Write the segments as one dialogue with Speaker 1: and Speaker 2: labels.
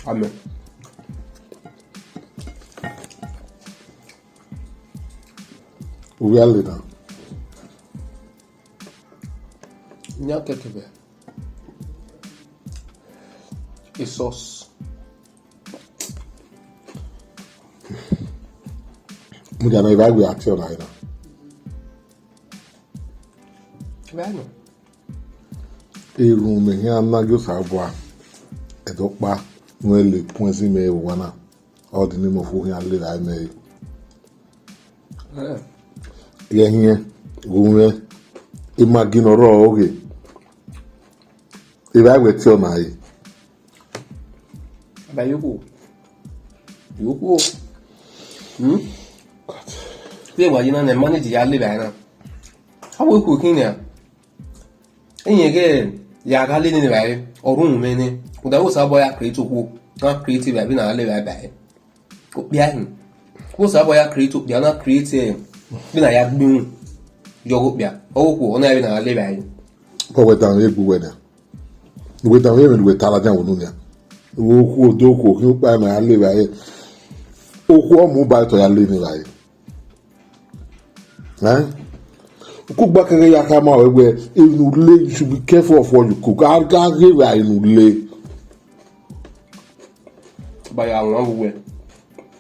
Speaker 1: Amen.
Speaker 2: Really now.
Speaker 1: Nyakekebe. A sauce.
Speaker 2: Mujana iba we action na ina.
Speaker 1: Bueno.
Speaker 2: Irun me yan na jo sabwa. Edokpa no le point si me wana. All the name of who yan le I me. Yeah here. Go imagine oro oge. Iba we tell na yi.
Speaker 1: Ba yoko. Bí wà yìí náà nà manage yà lè báyìí náà. Àwọn ikú kí ni à? Ẹ̀yìn kẹ́ yà ká lé ní báyìí ọ̀run mi ni. Kò dáwọ́ sábọ̀ yà create okú. Náà create báyìí náà lè báyìí. Kò bí àyìn. Kò sábọ̀ yà create okú. Yà náà create bí náà yà gbìyànjú. Yọ̀gò bíà. Ọwọ́ kù ọ̀nà yà bí náà lè báyìí.
Speaker 2: Kọ̀ wẹ̀ tàn yé gbogbo ẹ̀ náà. Ìwé tàn yé mi wẹ̀ tààlà jà wọnú ni à. Ìwé okú odó okú kí ó pa ẹ̀ náà lè báyìí. Okú ọ̀mú báyìí tọ̀ yà lé ní báyìí. Cook back again, Yakama, where you should be careful of what you cook. I'll give you in lay.
Speaker 1: By our own way.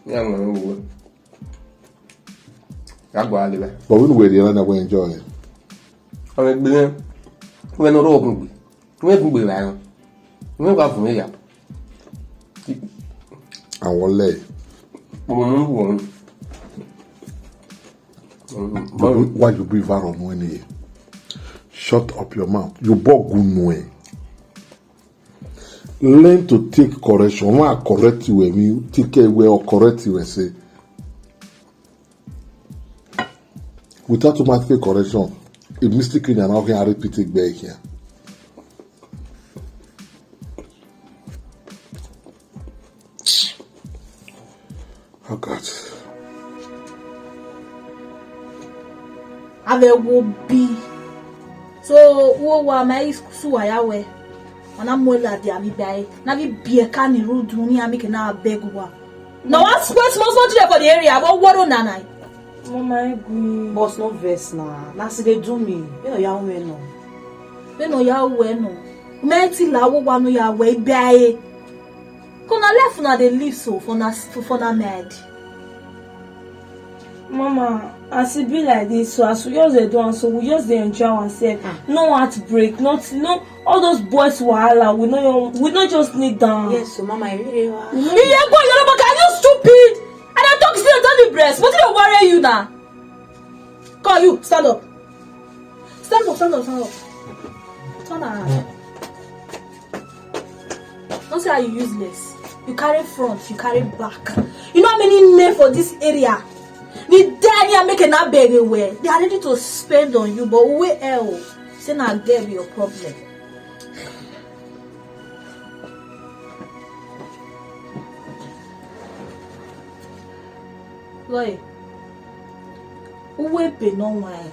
Speaker 1: Young way. I go out there.
Speaker 2: But we the other way enjoy it.
Speaker 1: I mean, we're not open. We're going to be like, we're going to me.
Speaker 2: I will lay. Why you breathe out on one ear? Shut up your mouth. You bought good way. Learn to take correction. When I correct you, when you take away or correct you and say, without automatic correction, if mistaken and how can I repeat it back here? Oh God.
Speaker 3: Ave will be so wa my school ayawe ona mola dia mi bai na bi bie ka ni road ni amike na beg wa na one space must not for the area but what on nana
Speaker 4: mama egu boss no vex na see dey do me ya we no menti la wo wa no ya we bai kuna left na dey live so for na mad
Speaker 5: Mama, as it be like this, so as we just dey do and so we just dey enjoy ourselves. No heartbreak, no all those boys wahala. We no just need them.
Speaker 4: Yes, so mama, I really want.
Speaker 3: You hear boy, are you stupid? And I talk still on the breast. What did I worry you now? Call you, stand up. Stand up. Turn around. Don't say you useless. You carry front, you carry back. You know how many men for this area? The daddy are making that baby away. They are ready to spend on you, but where else? Say now there be your problem. Why? Where be no one?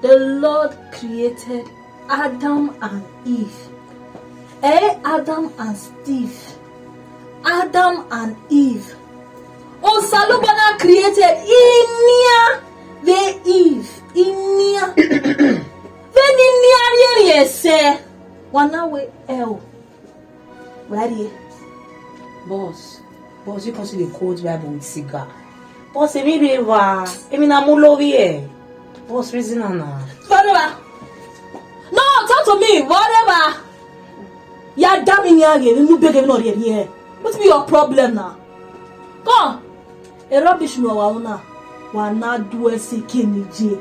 Speaker 3: The Lord created Adam and Eve. Adam and Steve. Adam and Eve. Salubana created Inia the Eve. Inia. Then Inia say one way L. Where you?
Speaker 4: Boss, you consider the cold Bible with cigar. Boss, me be wa. Na mulovi eh. Boss, reason na.
Speaker 3: Whatever. No, talk to me. Whatever. Ya damn me again, you beg no here. What's be your problem now? Come. A rubbish no wa na do kenije.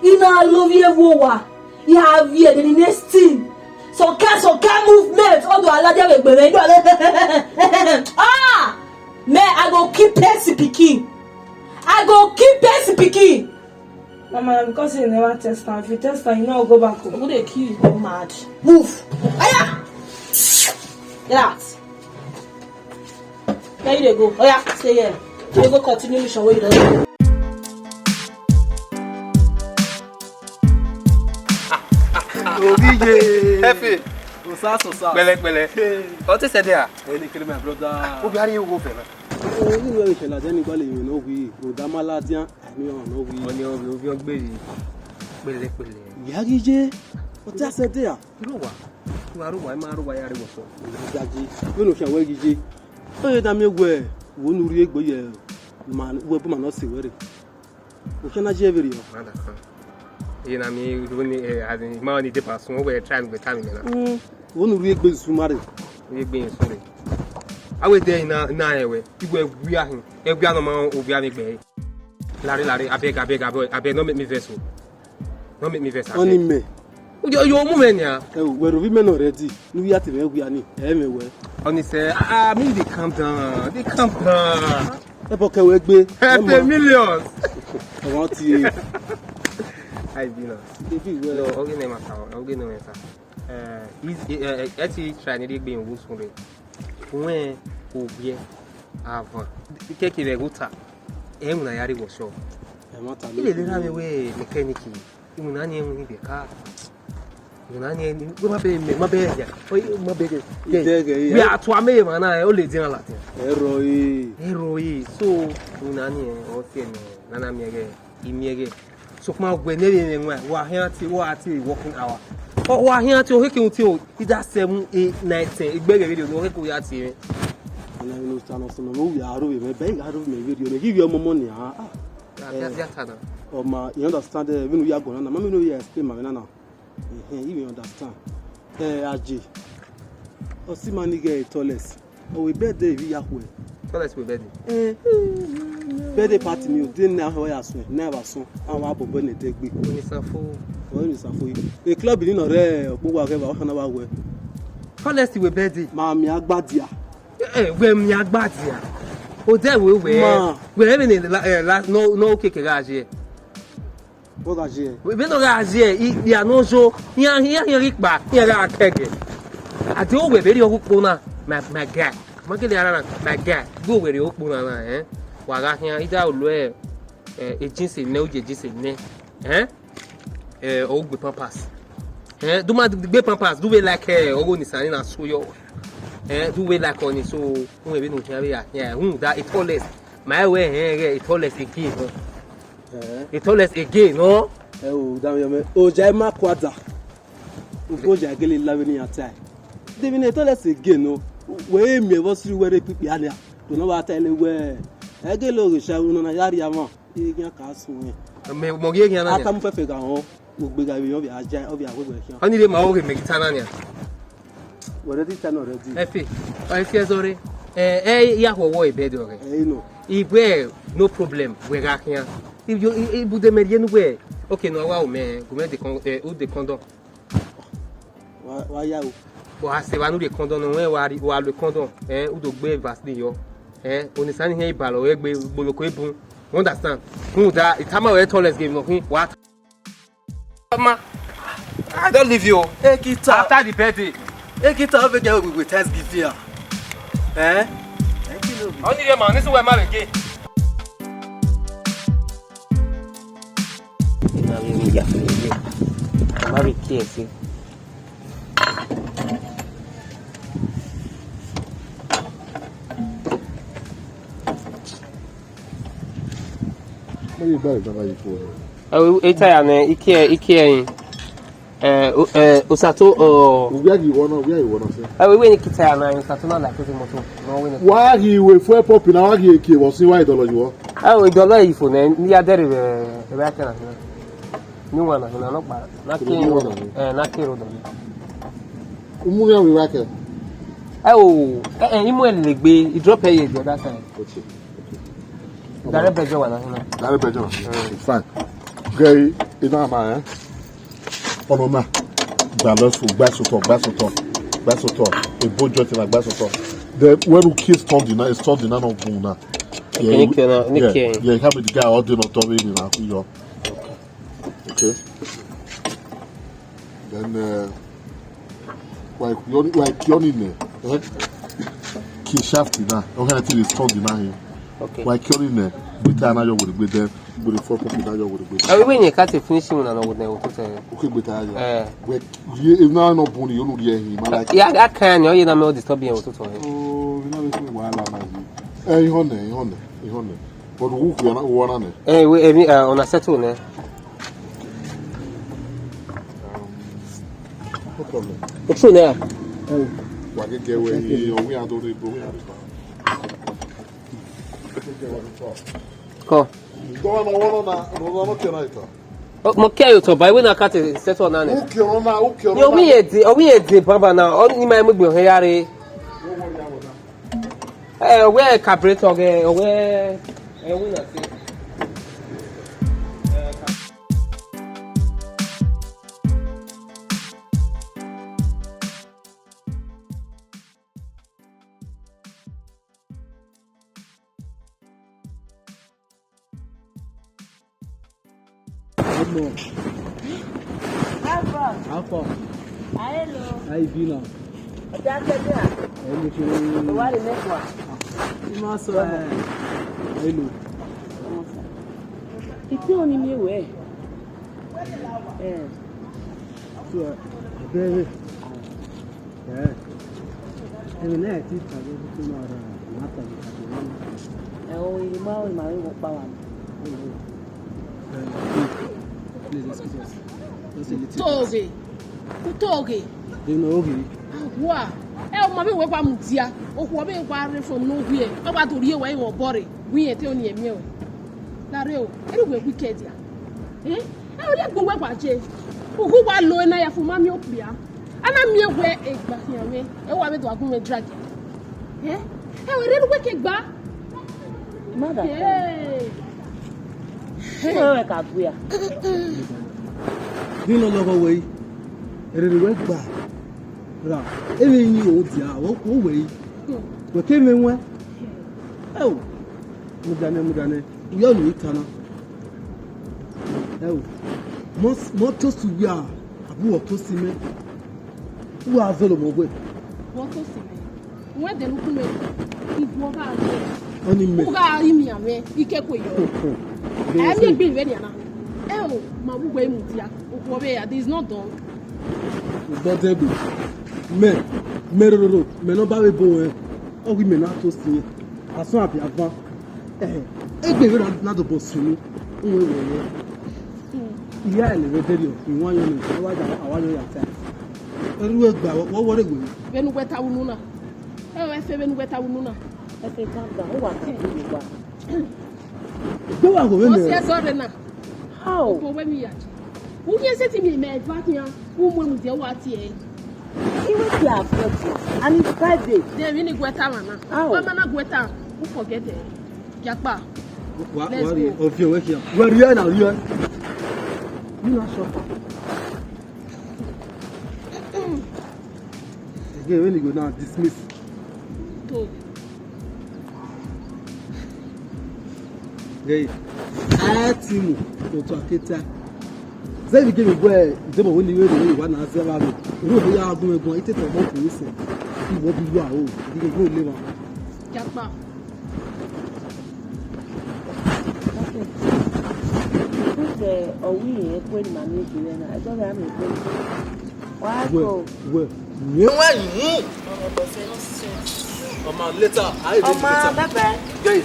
Speaker 3: Ina love you wa. You have here the next thing. Some kind movement. All the alaja we gbere. Ah! Me I go keep Percy pikin. I go keep Percy pikin.
Speaker 5: Mama, because you never test her. If you test her, you know I'll go back home.
Speaker 3: I'm gonna kill you, go mad. Move. Aya! Get out. Where you go? Oh yeah, stay here. You go continue mission where you don't.
Speaker 6: Obije.
Speaker 1: Hefe.
Speaker 6: Osas.
Speaker 1: Pẹ̀lẹ́. O ti se dia.
Speaker 6: Any kill my brother.
Speaker 1: O bi ari wo fe na.
Speaker 6: Ni we se la je ni gba le yin no wi. O da maladian ani on no wi.
Speaker 1: Oni o bi o gbe yi. Pẹ̀lẹ́.
Speaker 6: Yagije. O ti se dia.
Speaker 1: Ru wa. Wa ma ru wa ya ri wo so.
Speaker 6: Gaji. We no se we gije. O ye da mi we. Wo nu ri egbo ye. Man we bu ma no se were. O se na je veri o.
Speaker 1: Nada kan. You know me, as in money deposit, we're trying to time now.
Speaker 6: Wo nu ri egbo sumare.
Speaker 1: We're being sorry. I was there now anyway. You were we are him. If we are no man, we are me. Larry, I beg, don't make me vessel. Don't make me vessel.
Speaker 6: Oni me.
Speaker 1: You woman, yeah.
Speaker 6: We ro vi men already. Nu ya te me we ani. Me we.
Speaker 1: Only say, maybe they calm down.
Speaker 6: E bo ke we gbe.
Speaker 1: Millions.
Speaker 6: I want to
Speaker 1: I know.
Speaker 6: baby we.
Speaker 1: No, okay, no matter. Actually, trying to be in Woodson. When Obie avant, quelqu'un qui est route, et on a yaré au show. Il est là, mais mécanique. Il m'a dit, on y est car. On a dit, ma belle. We are toi, mais on a all les gens là. Héroï. So, on a dit, ok, nana miege, imiege. So, comment vous venez de voir, walking hour. Oh, wa here to heke until it just 7, 8, 9, 10. It beg a video, no heke ya see.
Speaker 6: And I know stand on we are me beg out of me video. They give you more money. Oh my, you understand when we are going on. Mommy know you explain my nana. You understand. AJ. Oh, see my nigga toilets. Oh, we bed there we are where.
Speaker 1: Toilets we bed.
Speaker 6: Birthday party me didn't know how I swear. Never saw. I'm up on Benin take big.
Speaker 1: When it's a fool.
Speaker 6: When it's a fool. The club in no rare. Whatever. How we.
Speaker 1: Toilets we bed.
Speaker 6: Mami agbadia.
Speaker 1: When me agbadia. Oh, there we were. We're having last no cake garage.
Speaker 6: What garage?
Speaker 1: We been no garage. You are no show. Here, Rick back. Here, I keg. I do we very hookuna. My guy. My guy. Go where you hookuna, eh? Waga here, ida ulwe agency no agency ne o gbe pampas do ma gbe pampas do we like ogo ni sani na so yo do we like on so won e be no here ya that it all less my way it all less again it all less again no
Speaker 6: o da me o jai ma kwada o go jai gele lawe ni atai devi ne it all less again no we me wo siri were pipi ala to no wa tele we ege lo risha uno na yari ama iyan ka sun
Speaker 1: me mo ge yan na
Speaker 6: aka mu fefe ga won gbogbe ga bi aja obi agbe kian
Speaker 1: oni le ma o re me kitana ni
Speaker 6: already tan already
Speaker 1: efe o fi ezore ya wo ibede ore
Speaker 6: no
Speaker 1: ibe no problem we ga kian ibu de merie nu we okay no wa o me go me de condom
Speaker 6: wa ya o
Speaker 1: wa se wa nu de condom no we wa le condom o do gbe vaccine yo onisani here ibalo egbe boloko ebun understand that itama we toilet game no what ma I don't leave you after the birthday
Speaker 6: ekita ove get we test give here
Speaker 1: only the man this way ma be na we ya ma be kesi
Speaker 2: Maybe buy it by phone.
Speaker 1: Eta ya na ike yin osato
Speaker 2: Where you wanna say?
Speaker 1: we ni kita ya na osato na like moto no we ni
Speaker 2: Why he we for pop na why he ke was why dollar you
Speaker 1: we dollar ifo na ni adere be ba kana ni wana na no pa na ke na ke ro do
Speaker 2: Umuya we work
Speaker 1: Oh, and you went the bay, you drop here the other side.
Speaker 2: Okay.
Speaker 1: Direct pressure one.
Speaker 2: Direct pressure. Fine. Okay, you know my ọ̀nà náà gbà lọ́sọ̀ a boat joint like gbàsọ̀tọ̀. Then when you kiss turn the night of gun now. Yeah, you have the guy all day not talking in Akuyo. Okay. Then like you're in there. Key shaft now. Okay, until it's turned in here.
Speaker 1: Okay.
Speaker 2: Like you're in there. With an eye with them. With the four pocket eye with them.
Speaker 1: I mean, you can't finish him and I would never tell you.
Speaker 2: Okay, with eye. If now not bunny, you know the him.
Speaker 1: Yeah, that can you know disturbing you to tell him.
Speaker 2: Oh, you know it's wild man. You honor. But who can not one on it?
Speaker 1: We on a settle ne.
Speaker 2: No problem.
Speaker 1: What's true there?
Speaker 2: What get away here? We are doing it.
Speaker 1: Go.
Speaker 2: Go on no tonight.
Speaker 1: Mo care to buy when I cut it settle na ne.
Speaker 2: Okay, on.
Speaker 1: Yo we e baba na on my mo gbe yare. Where carburetor ge where we na see.
Speaker 6: How far?
Speaker 3: Hello.
Speaker 6: How you been now?
Speaker 3: What the next one?
Speaker 6: You must hello.
Speaker 3: It's only me way.
Speaker 6: So, baby. Yeah. And then I think I will do
Speaker 3: Oh, you know, my own power.
Speaker 6: Please excuse us. Just a little.
Speaker 7: Toge. Toge.
Speaker 6: Do you know okay?
Speaker 7: Wa. O ma be we kwa mutia. O ko be kwa re from nowhere. O ba to rie we won bore. We e te oni emi o. Na re o. E we wicked ya. Eh? E o le gbo we kwa je. O ku wa lo na ya fu ma mi opia. Ana mi e we e gba fi we. E wa be to agun me drag. Eh? E we re we ke gba.
Speaker 3: Mother.
Speaker 7: Eh.
Speaker 3: Hey, Kabuya.
Speaker 6: Do you know love way? It is work back. Right. Even you old ya, what way? We came in where? Oh, Mudane. We all need Tana. Oh, most toast to we are. Abu of toast me. Who are available with?
Speaker 7: What to see me? When they look me, if what are
Speaker 6: Only me.
Speaker 7: who are me and me? You can't go. I am being ready now. Oh, my way, Mutia. This is not done.
Speaker 6: But able. Me no ba we bo o we me na to see. Aso abi ava. Egbe na do boss ni. Nwe we. Iya ele we dey o. Iwan yo ni. Awa yo ya ta. Eru egba wo wo re gbe.
Speaker 7: Benu gweta wunu na. We fe benu gweta wunu na.
Speaker 3: I say, calm down. Who was it?
Speaker 6: Go wa go we
Speaker 7: What's
Speaker 6: me.
Speaker 7: your sorry na?
Speaker 3: How?
Speaker 7: Ko we mi ya. Who can say to me me vacuum? Who mo mu de wa ti e?
Speaker 3: He went to have got and it's private.
Speaker 7: Dey really gweta mana.
Speaker 3: How?
Speaker 7: Wa mana gweta. Who forget it? Yakpa.
Speaker 6: Wa
Speaker 7: Let's
Speaker 6: wa
Speaker 7: go.
Speaker 6: of your work here. Where you are now you are. You not sure. Again when you go now dismiss.
Speaker 7: To.
Speaker 6: Gay. Atimu to aketa. Say we give me boy, dem when you want na say ba me. You know ya agun egun ite to mo ko se. Iwo bi wa o. Di go le wa.
Speaker 7: Yakpa.
Speaker 3: Are we here when my name I don't have a question. Why go?
Speaker 6: Well. Mama later. I
Speaker 3: Oh, ma, bye-bye.
Speaker 6: Gay,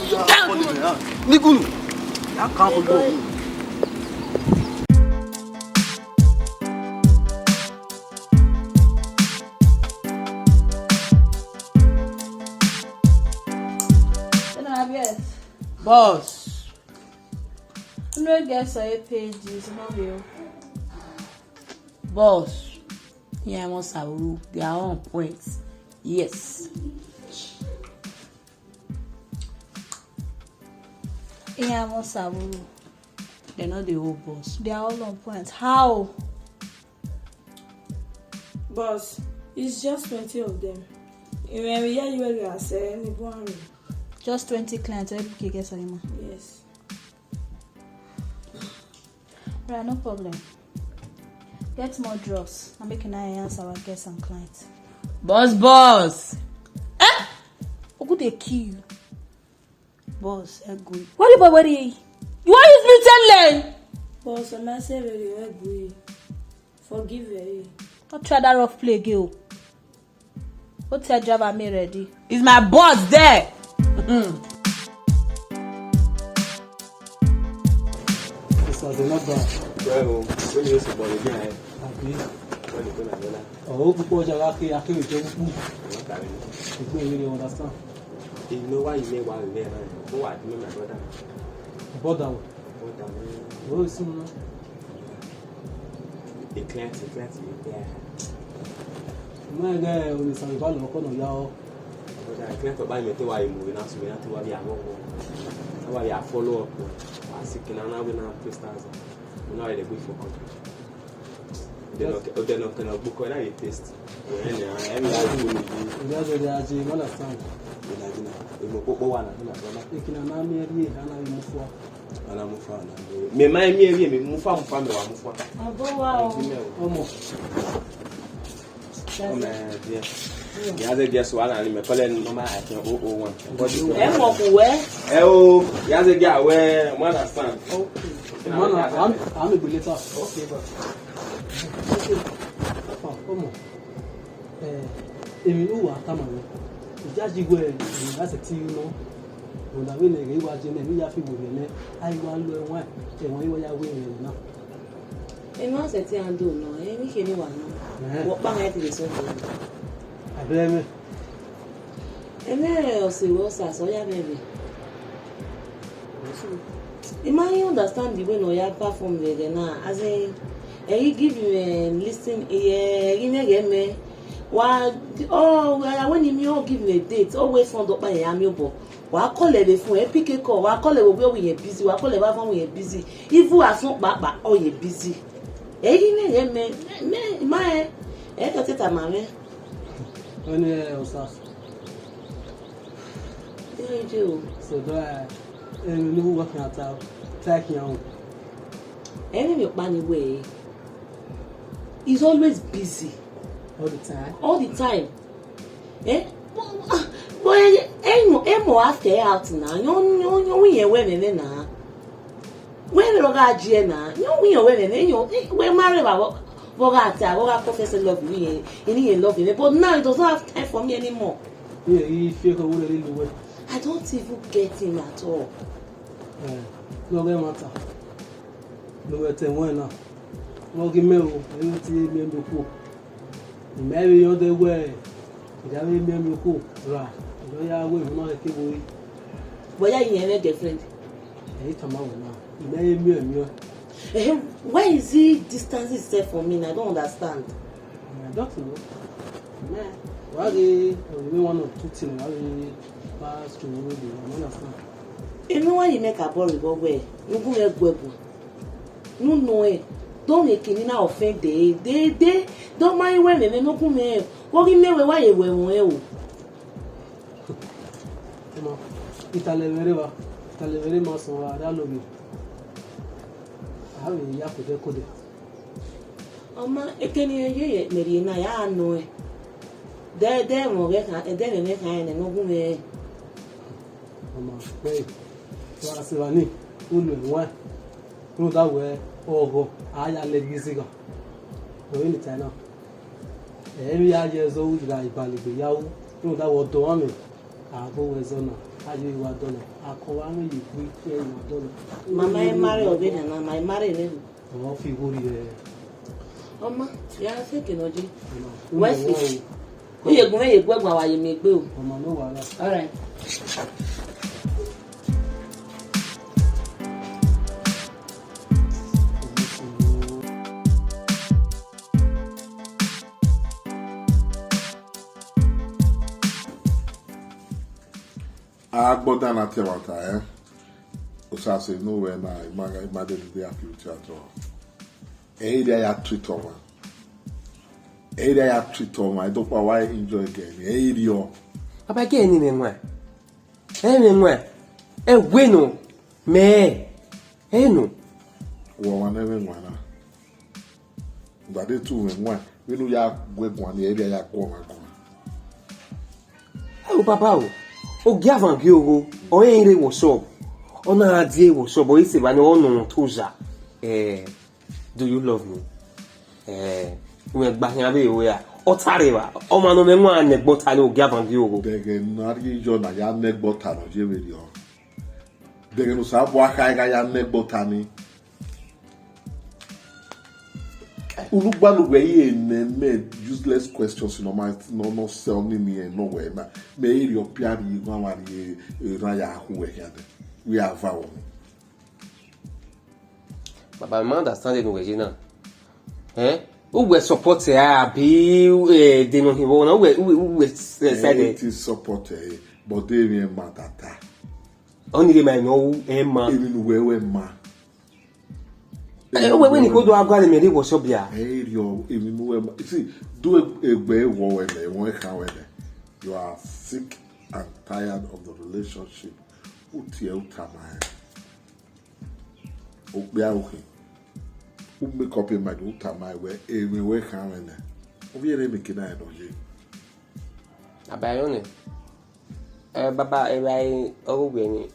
Speaker 6: you are Nigunu. I can't go.
Speaker 5: Boss.
Speaker 3: I'm not getting pages, no bill.
Speaker 4: Boss. Yeah, I must have rule. They are on points. Yes.
Speaker 3: Yeah, most are.
Speaker 4: They're not the whole boss.
Speaker 3: They are all on point. How?
Speaker 5: Boss, it's just 20 of them. When we hear you where you are saying,
Speaker 3: Just 20 clients. Every can get some.
Speaker 5: yes.
Speaker 3: Right, no problem. Get more drugs. I'm making an answer our guests and clients.
Speaker 4: Boss.
Speaker 3: Who could they kill you?
Speaker 4: Boss, good.
Speaker 3: What about what you?
Speaker 4: You want use me tell them?
Speaker 5: Boss, I'm not saying very well. Forgive me.
Speaker 3: Don't try that rough play, girl. What's your job? I'm ready.
Speaker 4: Is my boss there?
Speaker 6: This was not bad.
Speaker 8: Well, when you say about again,
Speaker 6: Happy.
Speaker 8: when you go na dola,
Speaker 6: Oh, people just lucky. I can't just move.
Speaker 8: what carry?
Speaker 6: You don't really understand.
Speaker 8: You know why you make one there, man? Who are you, my brother?
Speaker 6: But that
Speaker 8: What the man?
Speaker 6: oh, soon.
Speaker 8: The client, yeah.
Speaker 6: My guy, when he's on the ball, y'all.
Speaker 8: But the client for buy me to why you moving out, so we have to worry about why you follow up. I see can now we now prestance. We know they go for contract. They not can book when I test. When I am
Speaker 6: That's what they are doing. Understand?
Speaker 8: we go go one na brother.
Speaker 6: You can now marry and I move for.
Speaker 8: Ana mufa na. Me mai me mufa me wa mufa.
Speaker 6: Almost.
Speaker 8: Oh man, dear. The other guess one and me call normal I can 001. The other guy where one understand.
Speaker 6: Okay. Man, I'm a believer.
Speaker 8: Okay, but
Speaker 6: Come on. Èmi ló wà tá màmí. Ìjájí go e university you know. When I win a wa je na mi ya fi wo ne. Ai wa lo ẹ̀wọ̀n. Ẹ̀wọ̀n yi wa ya we ni na.
Speaker 4: Èmi wá ṣe tí à ń dò náà, èmi ṣe ní wà náà. Wọ́n pa ẹ̀ ti lè sọ fún mi.
Speaker 6: Abẹ́ mi.
Speaker 4: Èmi ọ̀sẹ̀ ìwọ ṣàṣọyá bẹ̀rẹ̀. You understand the way Noya perform there now. As in, he give you listen, he make me. Why? Oh, when you give me a date, always found up by a amiable. Why call it before a pick a call? Why call it where we are busy? Why call it when we are busy? If you are not back, oh, you're busy. He make me, my, I got it, mamma.
Speaker 6: When Osas.
Speaker 4: You
Speaker 6: So that èmi ló working at taking out.
Speaker 4: any money way. He's always busy.
Speaker 6: All the time.
Speaker 4: All the time. Boy, emo after out now. You win your women now. When you got G now, you win your women. You we marry about what professor love me. He love me. But now he doesn't have time for me anymore.
Speaker 6: Yeah, he feel go really well.
Speaker 4: I don't even get him at all.
Speaker 6: No get matter. No get one now. No give me o. Ẹni tí mi ń kú. Mary on the way. Ìyá mi ń kú. Ra. Lo ya we mo na ke wo.
Speaker 4: Boya you have a girlfriend.
Speaker 6: Èyí tama wo na. Ìmẹ́ mi.
Speaker 4: Why is he distancing himself from me? I don't understand.
Speaker 6: I don't know. Man, why they one or two things? Why they pass through the I understand.
Speaker 4: You know why you make a boy go where? You go make webu. No know it. Don't make it na offend they don't mind when they no come here. What give me why you we
Speaker 6: Come on. Italevere ma so wa da lo mi. How you have to code.
Speaker 4: Oma ekeni ye meri na ya no e. De mo ge kan de ne kan ne no gun me.
Speaker 6: Mama, hey. Wa se wa ni. Ulu enwa. Ulu da we ogo aya le gisi gan. O ni ta na. Emi ya je zo ira ibalegbe yawo. Ulu da wo do mi. Abo we zo na. Ayo iwa do na. Akowa mi yi ku ke iwa do na.
Speaker 4: Mama e marry obe na my marry ne.
Speaker 6: O fi gori e.
Speaker 4: Oma ya se kinoji. Why see? Oye gun me ye gbegun awaye mi gbe o.
Speaker 6: Mama no wala.
Speaker 4: All right.
Speaker 2: Agboda na tewata, eh? Osas say no way na imagine be happy with you at all. Area ya treat over. Area ya treat over. I don't know why enjoy again. Area.
Speaker 1: Papa ke ni menwa. Menwa. Gweno. Me. No.
Speaker 2: Wa na menwa na. But they too menwa. We no ya gwegwa ni area ya kwa kwa.
Speaker 1: Papa Ogieva Vbe Ogieva. O ere wo shop. Ona adie wo shop. O ise ba ni onu toja. Do you love me? We gba yan be we ya. O tare ba. O ma no menwa anegbota ni Ogieva Vbe Ogieva.
Speaker 2: Dege nari jo na ya anegbota no je we ri o. Dege no sa bo aka ga ya anegbota ni. Ulugbalugwe ye me useless questions no sell me no way ma me your piari you go wa ye raya hu we here we are vow.
Speaker 1: Baba man understand no we na. Who we support be they no him na we said
Speaker 2: it is support but they me ma tata.
Speaker 1: Only the man no ma.
Speaker 2: Even we ma.
Speaker 1: When you go to Agua, the was up here.
Speaker 2: See, do a way when you are sick and tired of the relationship. Who make up in my utama where every way can we are making I know you.
Speaker 1: Abayone. Baba, I when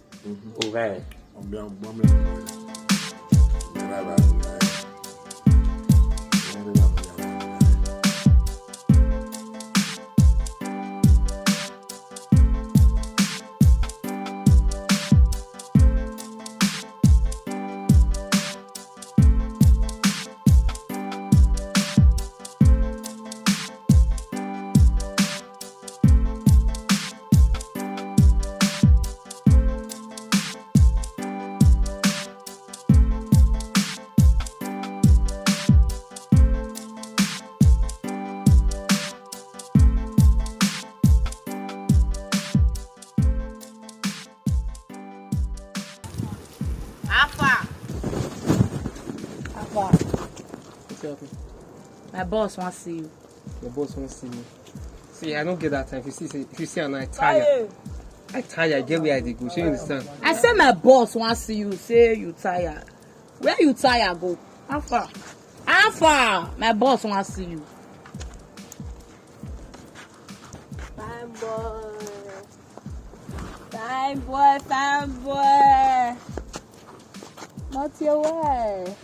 Speaker 1: okay.
Speaker 9: My boss wants to see you.
Speaker 1: Your boss wants to see me. See, I don't get that time. If you see and I tired. I get where I go. So you understand?
Speaker 9: I said my boss wants to see you. Say you tired. Where you tired go? How far? How far? My boss wants to see you.
Speaker 3: Fine boy. Not your way.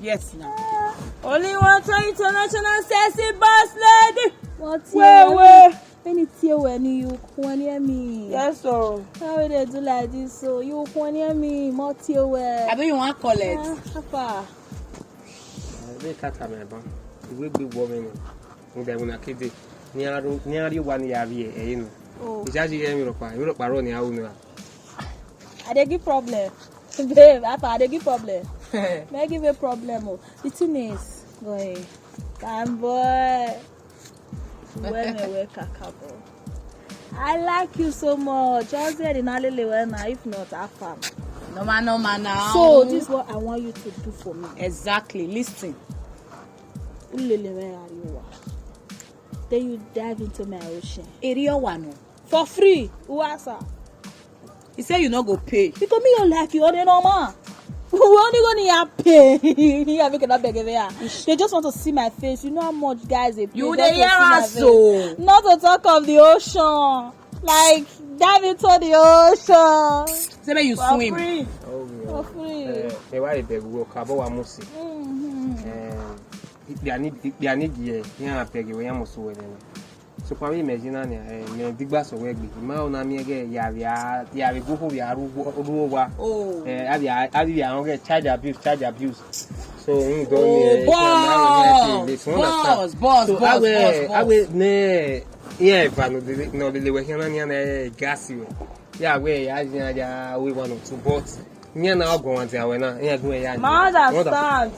Speaker 9: Yes, now.
Speaker 3: Only one time international sexy boss lady. What's
Speaker 9: Where?
Speaker 3: When it's here when you can hear me.
Speaker 9: Yes, sir.
Speaker 3: How will they do like this? So you can hear me. What's your way?
Speaker 9: I bet you want to call it.
Speaker 3: How far?
Speaker 1: They cut a man. You will be woman. When they want to kid it. Nearly 1 year, you know. It's actually Europe. Europe are running out.
Speaker 3: I dey give problem. Babe, I dey give problem. May give a problem. The thing is, boy, fine boy. When we work kakabo. I like you so much. Just say the nalele when if not afam.
Speaker 9: No man now.
Speaker 3: So this is what I want you to do for me.
Speaker 9: Exactly. Listen.
Speaker 3: Ulele where are you? Then you dive into my ocean.
Speaker 9: Area one.
Speaker 3: For free. Uwasa.
Speaker 9: He said you not go pay.
Speaker 3: Because me don't like you, they normal. We only gonna pay. Yeah, we cannot beg there. They just want to see my face. You know how much guys they pay.
Speaker 9: You the hear us so.
Speaker 3: Not to talk of the ocean. Like dive into the ocean.
Speaker 9: Say you
Speaker 3: For
Speaker 9: swim.
Speaker 3: free.
Speaker 1: For
Speaker 3: free.
Speaker 1: Why they go kabo wa musi. They need here. Yeah, pegi we amusu we. So kwa imagine na me digba so we gbe ma ona mi ege ya go ho ya ruwa abi ya get child abuse so we don't
Speaker 9: boss
Speaker 1: so awe ne yeah fa no de we hia na na gas we ya we ya we one or two but nya na ogun wan ti awe na ya gun ya
Speaker 9: understand.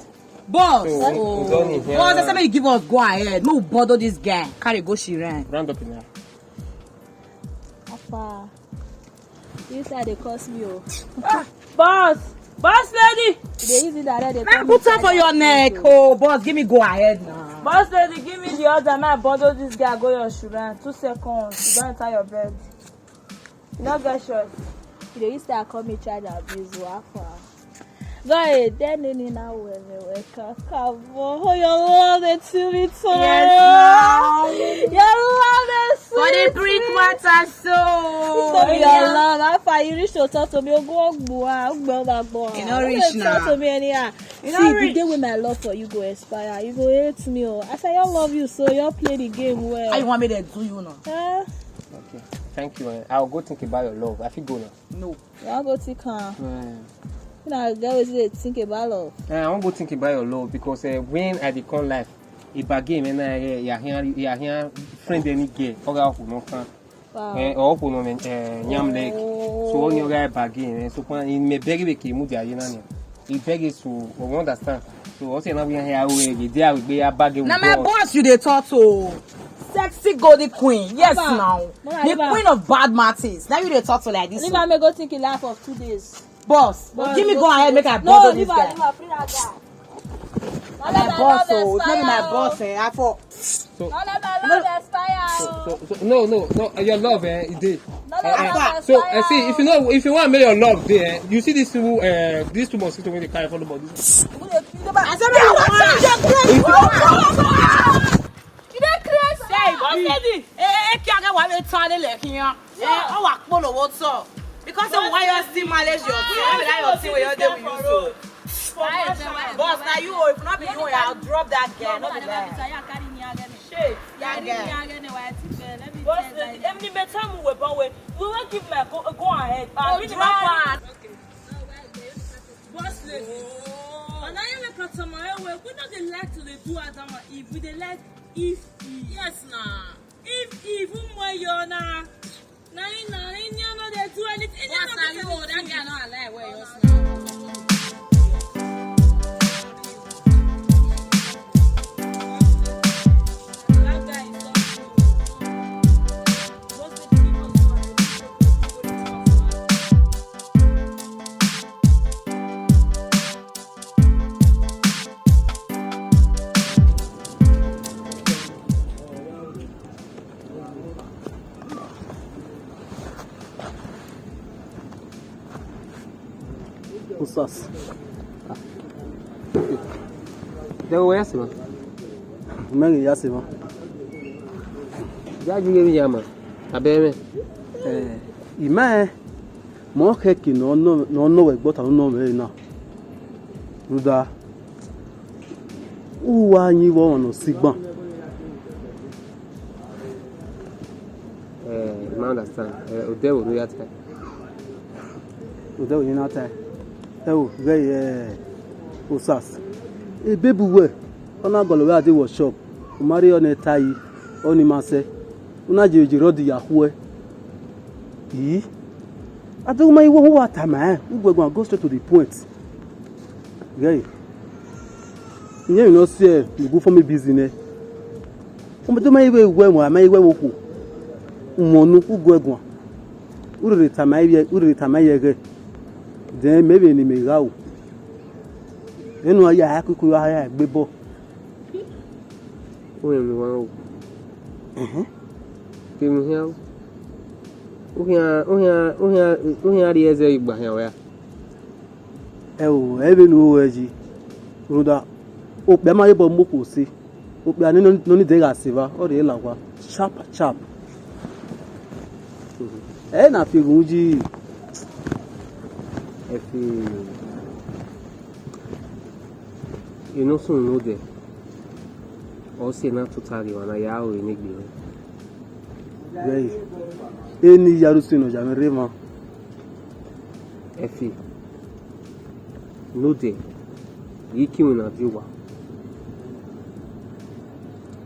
Speaker 9: Boss, boss, I said you give us go ahead. No bother this guy. Carry go she ran.
Speaker 1: Round up in there.
Speaker 3: Afa. This side they cost me, oh.
Speaker 5: Boss lady.
Speaker 3: They use it that they
Speaker 9: Man, put her for your neck. Oh, boss, give me go ahead now.
Speaker 5: Boss lady, give me the other. Man, bundle this guy. Go your sugar. 2 seconds. You don't enter your bed. You not get shot.
Speaker 3: They used to call me child abuse. Go ahead, then in now oh, you love it to me so.
Speaker 9: Yes, now.
Speaker 3: You love it so.
Speaker 9: For the brick water, so.
Speaker 3: So your love. After you reach to talk to me, go.
Speaker 9: You know, reach now.
Speaker 3: Talk to me anyhow. See, the day when my love for you go expire, you go hate me. Oh, I say I love you, so you play the game well.
Speaker 9: How you want me to do you now?
Speaker 1: Okay. Thank you. I'll go think about your love. I feel go now.
Speaker 9: No.
Speaker 3: I'll go think Now, girls think about love.
Speaker 1: I won't go think about your love because when I become life, if I game and I hear friend any girl, or no can, or no yam leg. So on your guy bargain, so in me beg we came with the he begs to understand. So also now we here we there will be a bargain.
Speaker 9: Now my boss, you they talk to sexy golden queen. Yes, now the queen of bad matters. Now you they talk to like this.
Speaker 3: Leave I may go think in life of 2 days.
Speaker 9: Boss, give me go ahead, make I bundle this guy.
Speaker 3: No, free that guy.
Speaker 9: My boss, so it's not my boss. I thought.
Speaker 1: So
Speaker 3: No,
Speaker 1: no, your love, it did.
Speaker 3: No,
Speaker 1: So see, if you want to make your love there, you see these two mosquitoes when they carry for the body.
Speaker 9: I said, because of why you still manage your thing where you're there with you. Boss, now you, if not be you, I'll drop that girl. Not be that.
Speaker 5: Boss lady, every better move we won't give my go ahead. Boss lady. And I am a customer. We not the like to do Adam if we the like if. Yes, now. If you're now. Now, they do anything.
Speaker 9: Boss, now you, that girl not alive where you're
Speaker 6: Osas.
Speaker 1: There were some.
Speaker 6: Many yasima.
Speaker 1: Judge me, Yama. A baby.
Speaker 6: Ima mo keki no we gbota no me na. Ruda. Uwa yin wo ono sigbon.
Speaker 1: I understand. There will be at time.
Speaker 6: Ude yin na ta. Osas. E baby we. Ona golo we ade workshop. O mari on etai. Oni mase. Una jeje rodi yahwe. I don't mind what time, we're going to go straight to the point. Guy, you know, say you go for me business. But do my way when I may well go. Monu who go. Who retire my then maybe in me go. Then why I could hire Bibo.
Speaker 1: Give me here. Uhiya di eze igba here.
Speaker 6: Even Uweji. Ruda. Ope ma yebo moko si. Ope ani no ni de ga siva. O de lawa. Sharp. Na fi gunji.
Speaker 1: Efi. You know so no de. O se na totally wana ya o ni gbe.
Speaker 6: Guy. Eni yarusino jamerema.
Speaker 1: Efi. No de. Yiki una viwa.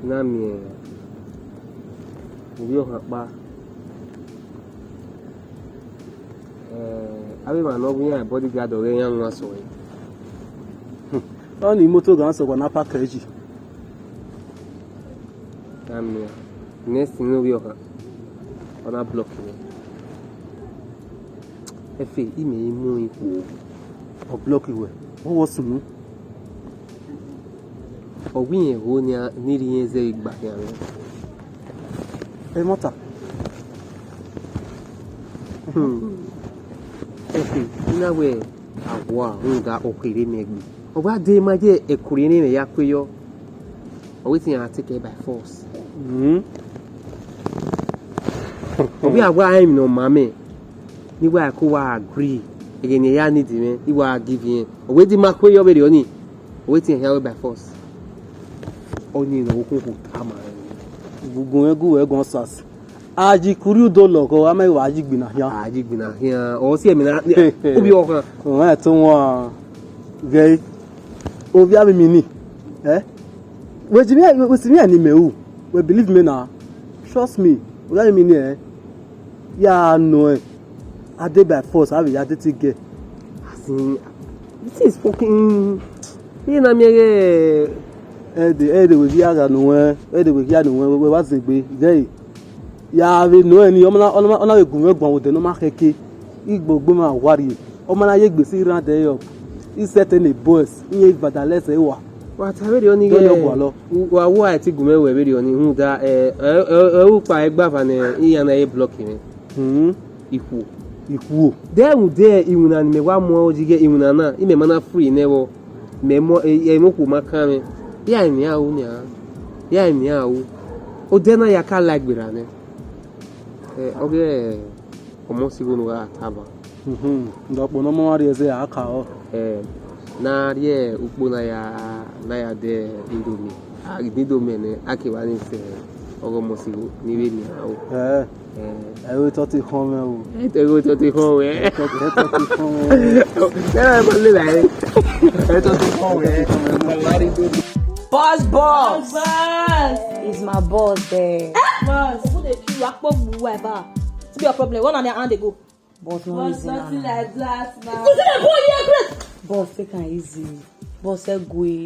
Speaker 1: Na mi uyo hapa. Abi ma no bunya bodyguard ore yan nwa so yi.
Speaker 6: Oni moto gan so na package.
Speaker 1: Na mi next no uyo ha. On a block here.
Speaker 6: Efe, ime imu iku. O block iwe. What was sunu? O winye ho ni ri ze igba yan. E mota. Efe, ina we awa nga okere megbi. O ba de ma je ekuri ni me ya peyo. O wetin ya take by force. Obi agwa I'm no mame. Ni wa ko wa agree. Again ya need me. Ni wa give him. O we di makwe yo be the oni. O wetin here by force. Oni no okuku tama.
Speaker 2: Gugun egun sas. Aji kuri do logo ama wa aji gbina hian.
Speaker 6: Aji gbina hian. O si emi na obi o kan.
Speaker 2: O e tun wa gay. Obi abi mi ni. We see me ani me who. We believe me now. Trust me. We got me ni yeah, no. I did by force. I did to get.
Speaker 6: This is fucking. You know me.
Speaker 2: The we get no. The we get no. We was be there. Yeah, we know any. Ona we gun we gban with no ma keke. Igbogbo ma wari. Omo na ye gbese ran there up. He set any boss. He badaless e wa.
Speaker 6: What have you only get? Wa ati gume we be oni hu da u pa egba fa ne iya na e block me. Iku. There would there imuna ni me wa mo ojige imuna na ime mana free never memo e mo ku maka me. Ya ni awu ni a. Ya ni awu. O de na ya ka like bira ne. Oge omo sigo no ga taba.
Speaker 2: Ndo no mo wari eze aka o.
Speaker 6: Na rie ukpo na ya de indomie. Indomie ne akewa ni se ogo mo sigo ni we ni awu.
Speaker 2: We thought it home.
Speaker 6: We thought it home. Yeah, but live
Speaker 3: Boss.
Speaker 9: Is my boss there.
Speaker 3: Boss, who dey kill akpo gbu ever? To be a problem. One on their hand they go.
Speaker 9: Boss, no easy now.
Speaker 5: Like that now.
Speaker 3: You see the boy here, great.
Speaker 9: Boss, take and easy. Boss, go.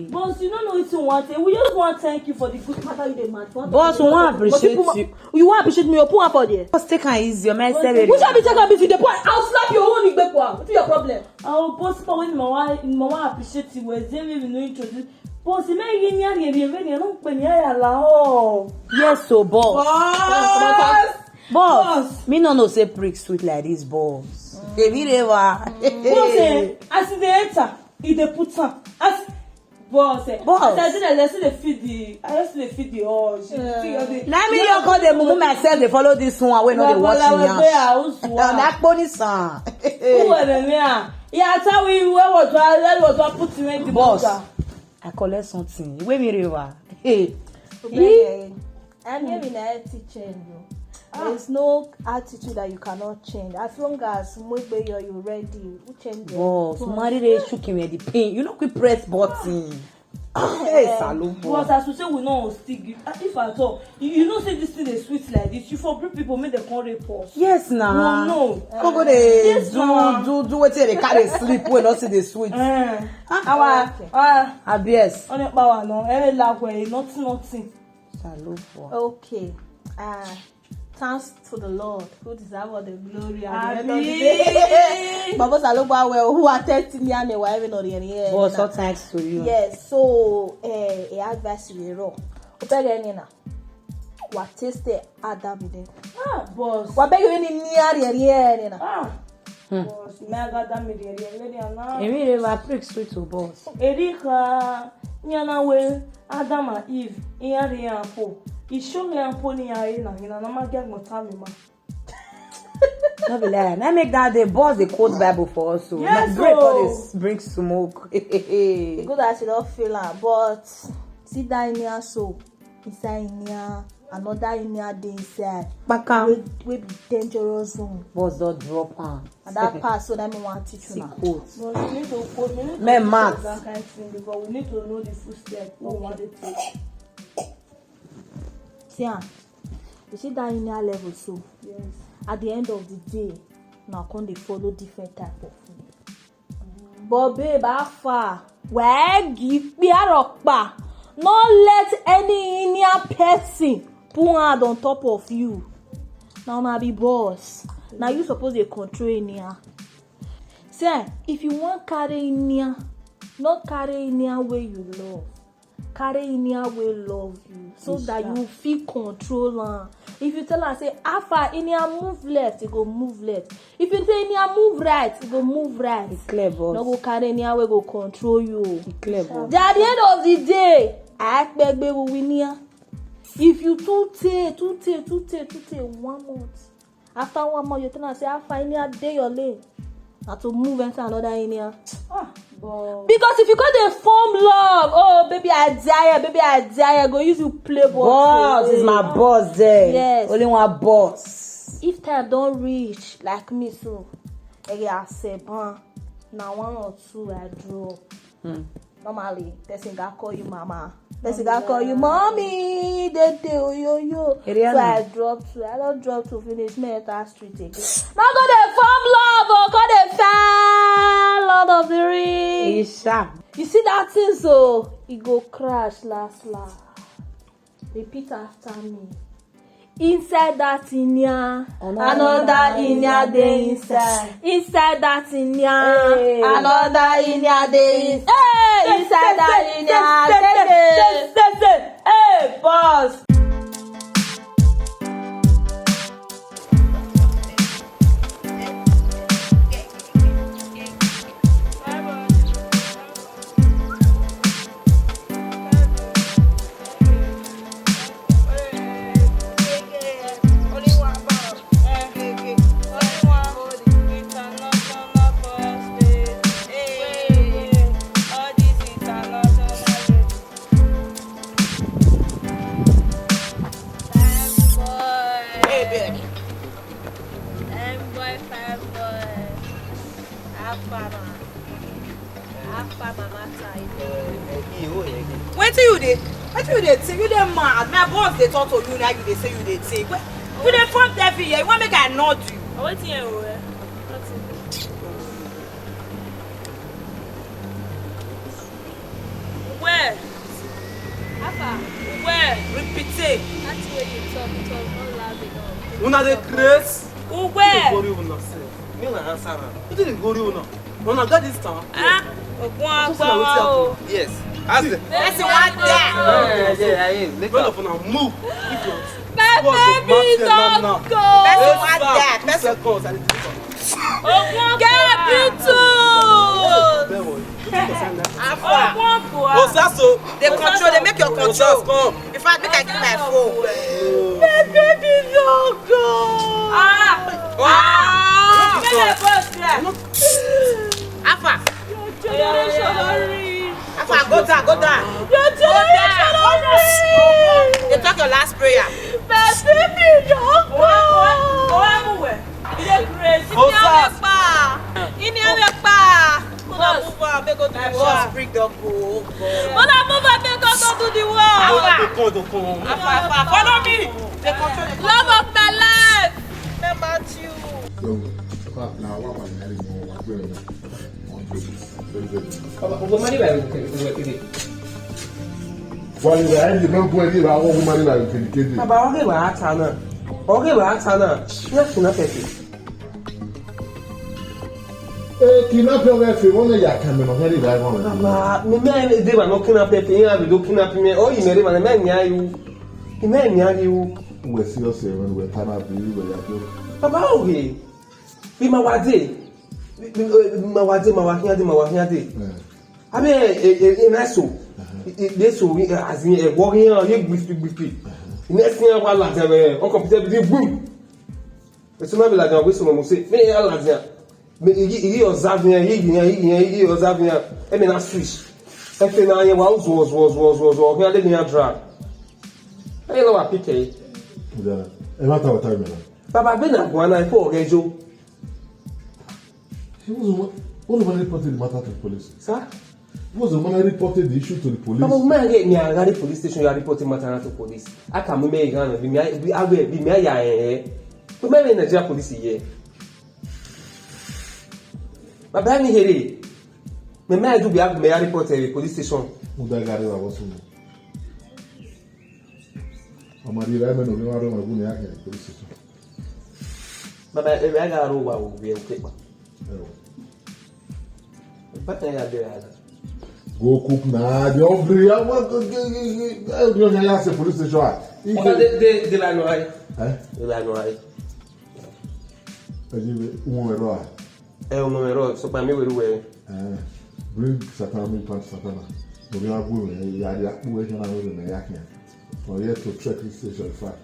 Speaker 5: Boss, you don't know what you want. We just want to thank you for the good matter you demand.
Speaker 9: Boss, we want to appreciate you.
Speaker 3: You want to appreciate me? You put up on there.
Speaker 9: Boss, take and easy. Your man said
Speaker 3: Which one be take and be the boy? I'll slap your own igbe kwa. What's your problem?
Speaker 5: Oh, boss, but when mama appreciate you, we say we no introduce. Boss, me yin ya re no pe ni ya la o.
Speaker 9: Yes, so boss. Boss, me no know say prick sweet like this, boss. Baby never.
Speaker 5: Boss, as the enter, he dey put am. As boss, I see the feed the horse.
Speaker 9: Now me you call them mumu myself. They follow this one. We know they watching now. That pony son.
Speaker 5: Who are them here? Yeah, tell we where was put in the
Speaker 9: boss. I collect something. Where me river? Hey.
Speaker 3: I'm here in a teaching you. There's no attitude that you cannot change. As long as you're ready, you change it.
Speaker 9: Boss, somebody they shook him at the pain. You know, we press button. Hey, salute.
Speaker 5: Boss, as we say, we know stick. If at all, you know, say this thing is sweet like this. You for people make the call report.
Speaker 9: Yes, nah.
Speaker 5: No.
Speaker 9: Go they do what they carry sleep when not see the sweet. Yes.
Speaker 5: On your power, no. Every laugh way, nothing.
Speaker 9: Salute.
Speaker 3: Okay. Thanks to the Lord who deserves all the glory at the end of the day. Baba Saloba, well, who attended me and were even on the air.
Speaker 9: Boss, all thanks to you.
Speaker 3: Yes, so a advice you wrong. Operenina. What taste Adam in
Speaker 5: boss.
Speaker 3: What beg you in near the
Speaker 5: boss, mega damage.
Speaker 9: Emi never prick sweet to boss.
Speaker 5: Erika, nyana we Adam and Eve, iyari ampo. He showed me ampo ni yari na na magag motami ma.
Speaker 9: No be lie. Now make that the boss the quote Bible for us. So
Speaker 5: yes,
Speaker 9: break all this bring smoke.
Speaker 3: Good as you don't feel it, but see that in here so inside in here. Another in here day inside.
Speaker 9: Baka.
Speaker 3: We be dangerous zone.
Speaker 9: Boss don't drop her.
Speaker 3: And that part so that me want to teach you now.
Speaker 9: Quotes.
Speaker 5: No, we need to quote.
Speaker 9: Men math.
Speaker 5: That kind of thing because we need to know the footsteps. We want to take.
Speaker 3: See, you see that in here level so.
Speaker 5: Yes.
Speaker 3: At the end of the day, now can they follow different type of food. But babe, how far? Where give me a rock bar? Not let any Indian person put hand on top of you. Now be boss. Now you suppose to control India. say if you want carry near, not carry near where you love. Carry near where love you, so that you feel control am. If you tell her say Alpha in here move left, you go move left. If you say in here move right, you go move right.
Speaker 4: It's clear, boss.
Speaker 3: No go carry near where go control you.
Speaker 4: It's clear, boss.
Speaker 3: At the end of the day, I beg we win here. If you too take 1 month. After 1 month, you tell her say Alpha in here day your lane. Now to move into another in here. Because if you got a form love, oh baby I die, go use you play ball.
Speaker 9: Boss is my boss there.
Speaker 3: Yes.
Speaker 9: Only one boss.
Speaker 3: If time don't reach like me so, I say, now 1 or 2 I draw. Normally, person gonna call you mama. Person gonna call you mommy. Yo. So I drop 2. I don't drop 2 finish me enter street again. Now go the form love, oh, go the fan, Lord of the Rings. You see that thing, so it go crash last. Repeat after me. Inside that inya, another inya dey inside. Inside that inya, another inya dey inside. Hey, inside that inya, hey, boss.
Speaker 9: Wetin you dey think? You dey mad? My boss dey talk to you now. You dey say you dey think. You dey front every year. You want make I nod you?
Speaker 5: Wetin you wear? Where? Alpha. Where?
Speaker 9: Repeat it.
Speaker 5: That's where you talk not loud enough.
Speaker 6: Una dey craze?
Speaker 9: Where?
Speaker 6: Go una sef. Me na answer am. Wetin dey go una? Una got this town?
Speaker 9: Ogun
Speaker 6: Yes.
Speaker 9: Person want that.
Speaker 6: Yeah. All of una move. If not,
Speaker 5: My baby don't go.
Speaker 9: Person want that.
Speaker 6: 2 seconds and it's
Speaker 5: Get
Speaker 6: Osaso.
Speaker 9: They control. They make your control. In fact, make I give my phone.
Speaker 5: My baby don't go.
Speaker 9: Alpha.
Speaker 5: Your generation already.
Speaker 9: Alpha, go down.
Speaker 5: Your generation already.
Speaker 9: They talk your last prayer.
Speaker 5: My baby don't go.
Speaker 9: Boss, bring the go.
Speaker 5: To the world.
Speaker 9: Alpha, follow me. They control the
Speaker 5: Love of my life.
Speaker 9: about you.
Speaker 2: So, now what am I adding more? Well, you are not going to have all money like you.
Speaker 6: Baba, okay, we're at Hannah. Okay, we're at Hannah. Yes, not perfect.
Speaker 2: Kidnap your wife, you only are coming on very bad one.
Speaker 6: Baba, me they were not kidnapped. You have to kidnap me. Oh, you marry my man near you. He may near you.
Speaker 2: We're serious when we're time up. We are
Speaker 6: Baba, okay. Be my wadi. My wadi. I mean, a naso. This will be as in a walking on your briefly. Next year, while I have a computer, boom. It's not like I wish someone would say, May I love you? He was Zavia, he was Zavia, I mean, I switch. Everything I was walking in a drag. I know what PK.
Speaker 2: a matter of time.
Speaker 6: Baba, been at one night for Rejo.
Speaker 2: He was one reported the matter to the police.
Speaker 6: Sir?
Speaker 2: He was the man who reported the issue to the police.
Speaker 6: Baba, man, get me a police station, you are reporting matter to police. I can't remember again, be me, we may be in Nigeria police here. Baba, I'm here. Me may do be have me report a police station.
Speaker 2: Mudagari was also. Amadi Raymond only one room I go police station.
Speaker 6: Baba, I got a row will be okay.
Speaker 8: What are you doing?
Speaker 2: Go cook now. The hungry. I want to get the police station.
Speaker 8: They lie no right. They lie no right. Numero, so para mí we
Speaker 2: bring Satan me punch Satan. So we are going. Ya we can have it na yakin. For here to check this station fact.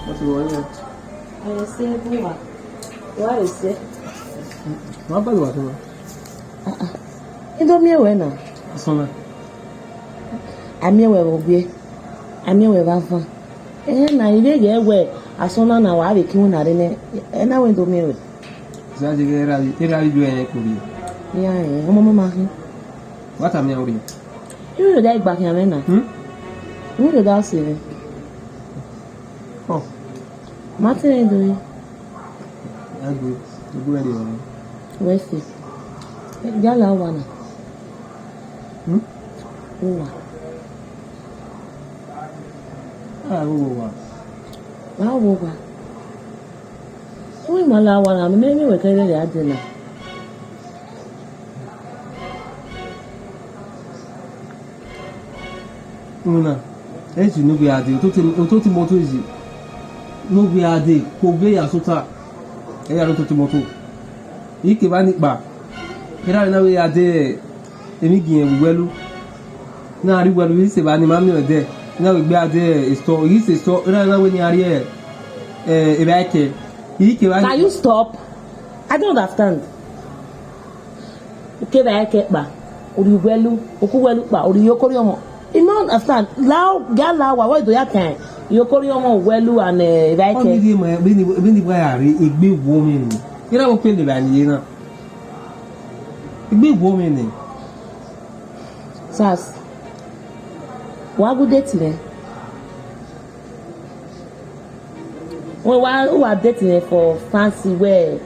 Speaker 6: What's going on?
Speaker 4: I say boa. What is it?
Speaker 6: What about what?
Speaker 4: You don't mean when now.
Speaker 6: Sona.
Speaker 4: I'm here where we I'm here where Vafa. Na ile ye we asona na wa be kiun na re na we do me we.
Speaker 6: Za je era ju en ko bi.
Speaker 4: Ya e mo ma hin.
Speaker 6: What am you doing?
Speaker 4: You dey back here na. You dey da se.
Speaker 6: Oh.
Speaker 4: Martin do.
Speaker 6: I go. You go ready.
Speaker 4: Where fit? Yala wana. Uwa.
Speaker 6: Uwa.
Speaker 4: Uwa. Uwa mala wana me we kere ya dina.
Speaker 6: Una. Eji no be ade. O to ti moto eji. No be ade. Ko be ya sota. E ya to ti moto. Ike ba ni pa. Era na we ade. Emi gin welu. Na ri welu wi se ba ni ma mi ode. Na we gbe ade store. Yi se store. Era na we ni ari e ba ke. Ike ba.
Speaker 4: Can you stop? I don't understand. Ike ba ke pa. Ori welu, oku welu pa, ori yokori omo. You don't understand. Lao gala wa do ya kan. Yokori omo welu and ba ke.
Speaker 6: Oni di mo bi ni bwa ari egbe wo mi ni. Era wo pe le ba ni na. Egbe wo mi ni.
Speaker 4: Sas. Wa go date me. We are dating for fancy where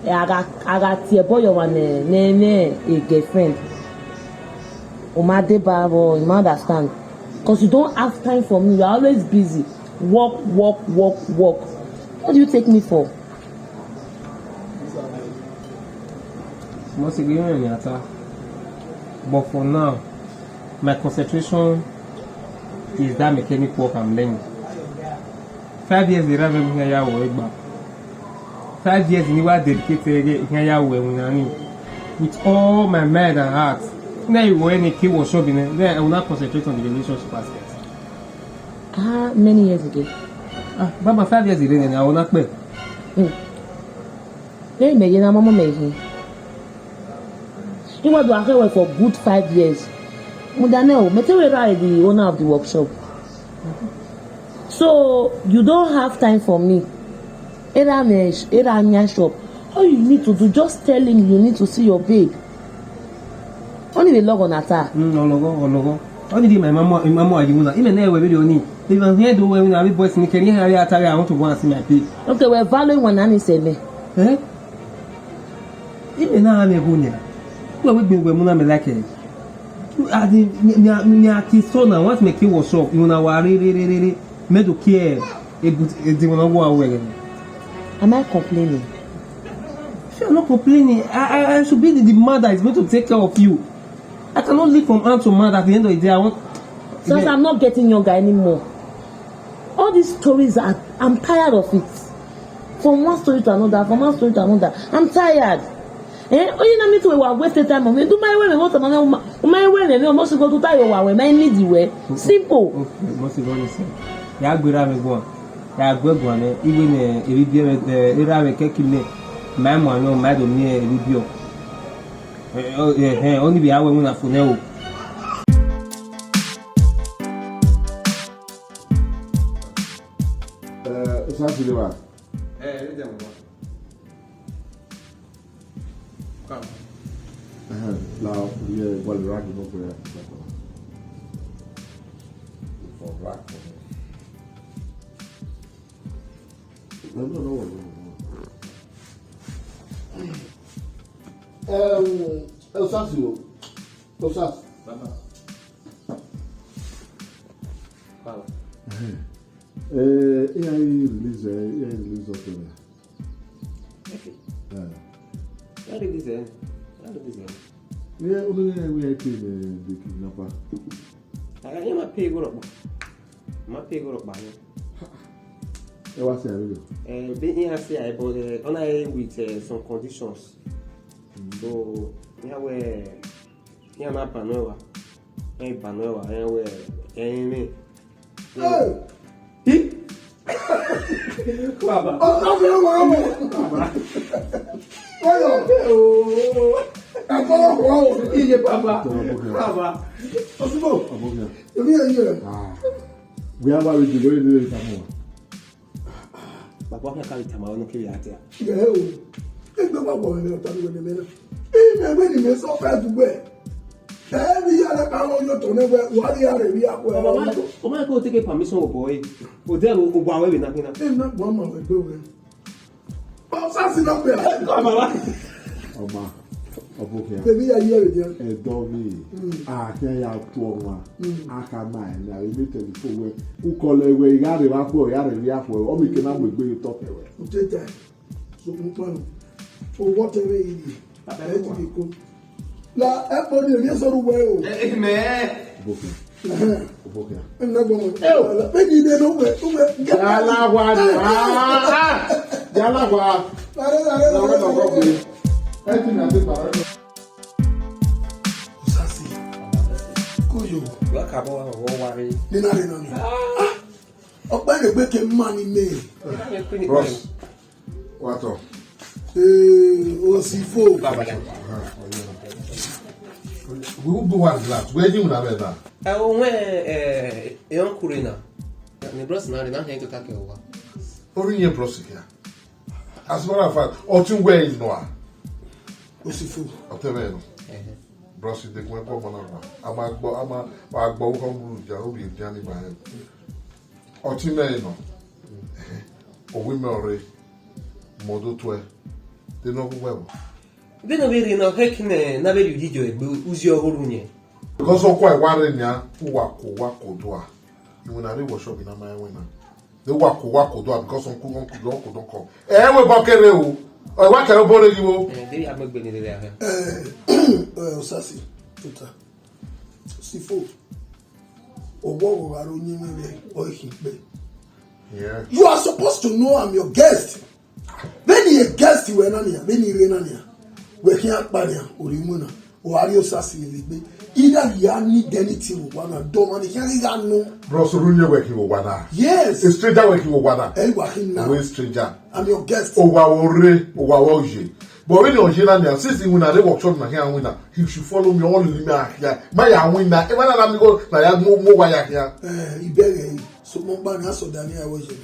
Speaker 4: I got your boy one a girlfriend. My babo, you understand? Because you don't have time for me. You're always busy. Work. What do you take me for?
Speaker 6: But for now, my concentration is that mechanic work I'm learning. 5 years later, I'm going to work. 5 years in what dedicated with all my mind and heart. Now you when a kid was shopping, then I will not concentrate on the relationship aspect.
Speaker 4: Many years ago.
Speaker 6: But 5 years ago, then I will not pay.
Speaker 4: Let me get mama making. You want to work for good 5 years. Mudanel, Meteora is the owner of the workshop. So you don't have time for me. Era shop. All you need to do, just tell him you need to see your babe. Only the log on attack.
Speaker 6: No. Only my mama, even there we video need. Even here do when I boys in can hear I want to go and see my babe.
Speaker 4: Okay, we're valuing one and say me.
Speaker 6: Even now I'm a gunya. Well, we've been when I'm like it. I did so now. What make you was up? You know, I really made to care. It will not go away.
Speaker 4: Am I complaining?
Speaker 6: I'm not complaining. I should be the mother that is going to take care of you. I cannot live from hand to mouth at the end of the day.
Speaker 4: Since I'm not getting younger anymore. All these stories I'm tired of it. From one story to another, I'm tired. Oh, you know me to waste time on me. Do my way, what my way, and you must go to tie your way. My need you way. Simple.
Speaker 6: Must go listen. Ya gbera me go. Ya gbegbo ne. Even e bi era me kekile. My mo no my do me e bi bio. Only be awe mu na fune o.
Speaker 2: Osas Vbe Ogieva.
Speaker 1: Let them go. Come.
Speaker 2: Now, we well rag no for rag. No. Osas Osas.
Speaker 8: Fala.
Speaker 2: E aí release of the.
Speaker 8: Nada dizendo. Nada dizendo.
Speaker 2: We pay the kidnapper.
Speaker 8: Aí uma pegou ba.
Speaker 2: E what's the
Speaker 8: Benin has here, but only with some conditions. So, here na Panoa. Hey. Baba.
Speaker 2: We have a video.
Speaker 8: Baba ka kali tama no kiri ati.
Speaker 10: Egbe wa bo ni ta ni me. Me ni me so fa dugbe. Bi ya la ka won yo to ne we wa ri are bi akọ.
Speaker 8: Baba o ma go take permission o boy. O de o gba we na kina.
Speaker 10: Na gbo ma we gbe we. O sa si na pe.
Speaker 8: Baba.
Speaker 2: Oma. Obokia.
Speaker 10: Baby ya here there.
Speaker 2: Edomi. Ke ya to oma. Aka mai na we be telephone we. U call we ya re wa ko ya re wi afo. O mi ke na we gbe to pe we.
Speaker 10: O te ta. So mo pa no. O whatever it is. I to be cool. La e po ni ri so ru we o.
Speaker 2: Obokia.
Speaker 10: Na gbo mo. La pe ni de no we.
Speaker 2: Yala wa. Yala wa.
Speaker 10: Are. Osasi. Koyo.
Speaker 8: Wa ka bo wo wari.
Speaker 10: Ni na re na mi. Ọpẹ́ le gbe ke ma ni me.
Speaker 2: Ross. What up?
Speaker 10: Osifo.
Speaker 2: We will do one glass. Where do you have that?
Speaker 1: Yon kurina. Ni bros na re na hen to take owa.
Speaker 2: Orinye prosecute. As a matter of fact, Otun where is Noah?
Speaker 10: Osifo.
Speaker 2: Oteveno. Bros de kwen ko monarba. Ama agbo ko mu ja obi jani ba he. Otun me no. O we me ore. Modo twe. De no go
Speaker 1: Be no be re na hekine na be rijo egbe uzi ohuru nye.
Speaker 2: Because of quite worrying ya, wako do. You will not workshop in a my winner. The wako do because on could don't come. We bakere o wa kere bore you.
Speaker 1: They have make beni there.
Speaker 10: Osasi. Tuta. Sifo. Owo wa ro yin me o higbe.
Speaker 2: Yeah.
Speaker 10: You are supposed to know I'm your guest. When you a guest we na nia, when you re na nia. We can akpania orimuna. O ari Osasi legbe. Either you need anything with one and don't want to hear no.
Speaker 2: Bro, so runye working with one.
Speaker 10: Yes.
Speaker 2: A stranger working with one.
Speaker 10: Hey, working now.
Speaker 2: We stranger.
Speaker 10: I'm your guest.
Speaker 2: Owa oje. But when you're here now, since you na dey workshop na here winner, he should follow me all the way here. My ya winner. Even na me go na ya mo wire here.
Speaker 10: Ibere so mo ba na so dani awo je.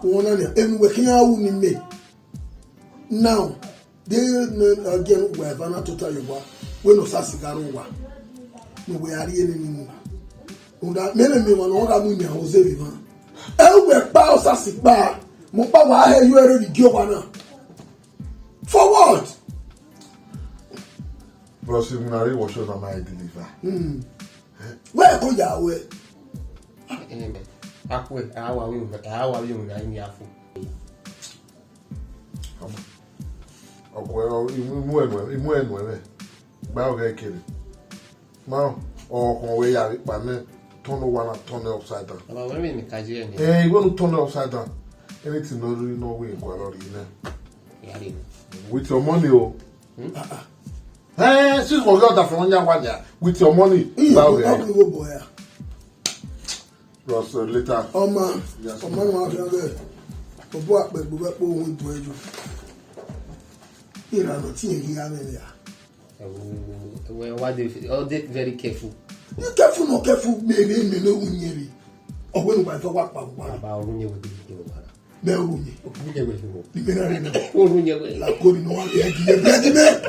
Speaker 10: Wona na enu working awu ni me. Now, they again we have na total yoba. When Osasi garo wa no we are here ni unda mele me wan ora mu mi a Jose Vbe we pa Osasi pa mo pa wa he you ere di gyo na for what
Speaker 2: Bro, so you na dey workshop na my deliver.
Speaker 10: Where go ya we
Speaker 1: Akwe awa wi na ni afu.
Speaker 2: Ogwe imu enwe. Ba o get kiri. Now, or we are by me, turn one and turn it upside down.
Speaker 1: Aba we me kaje ni.
Speaker 2: You want to turn it upside down. Anything no really no way in Guarori,
Speaker 1: Yari.
Speaker 2: with your money, oh. Since we got that from one with your money,
Speaker 10: boy.
Speaker 2: Ross later.
Speaker 10: Oma ma fi age. Obo ape gbogbo po ohun to eju. Irano ti e ya me ya.
Speaker 1: Why they very careful.
Speaker 10: You careful no careful me no unyeri. Owo nu ba fo wa pa wa.
Speaker 1: Aba orunye we di ke wa.
Speaker 10: Be orunye.
Speaker 1: Orunye we ho.
Speaker 10: Di me na re na.
Speaker 1: Orunye we.
Speaker 10: La ko ni no wa ye di e bre di me.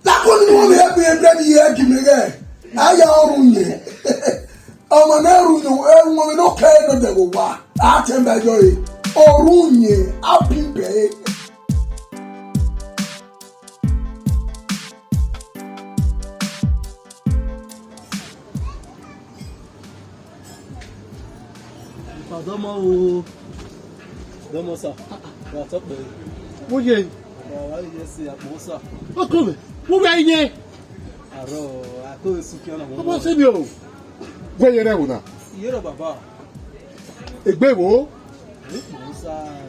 Speaker 10: La ko ni no wa ye bre di ye di me ge. Aya orunye. Ọmọ na orunye e mo me no kai no de go wa. A tembe joy. Orunye apimpe.
Speaker 6: Domo, sir. What's up, baby?
Speaker 2: What you?
Speaker 6: Why you say I'm sir?
Speaker 2: What come? What were you here?
Speaker 6: Aro, I told you to
Speaker 2: What was it you? Where you there now?
Speaker 6: You're Baba.
Speaker 2: Egbe wo?
Speaker 6: Sir,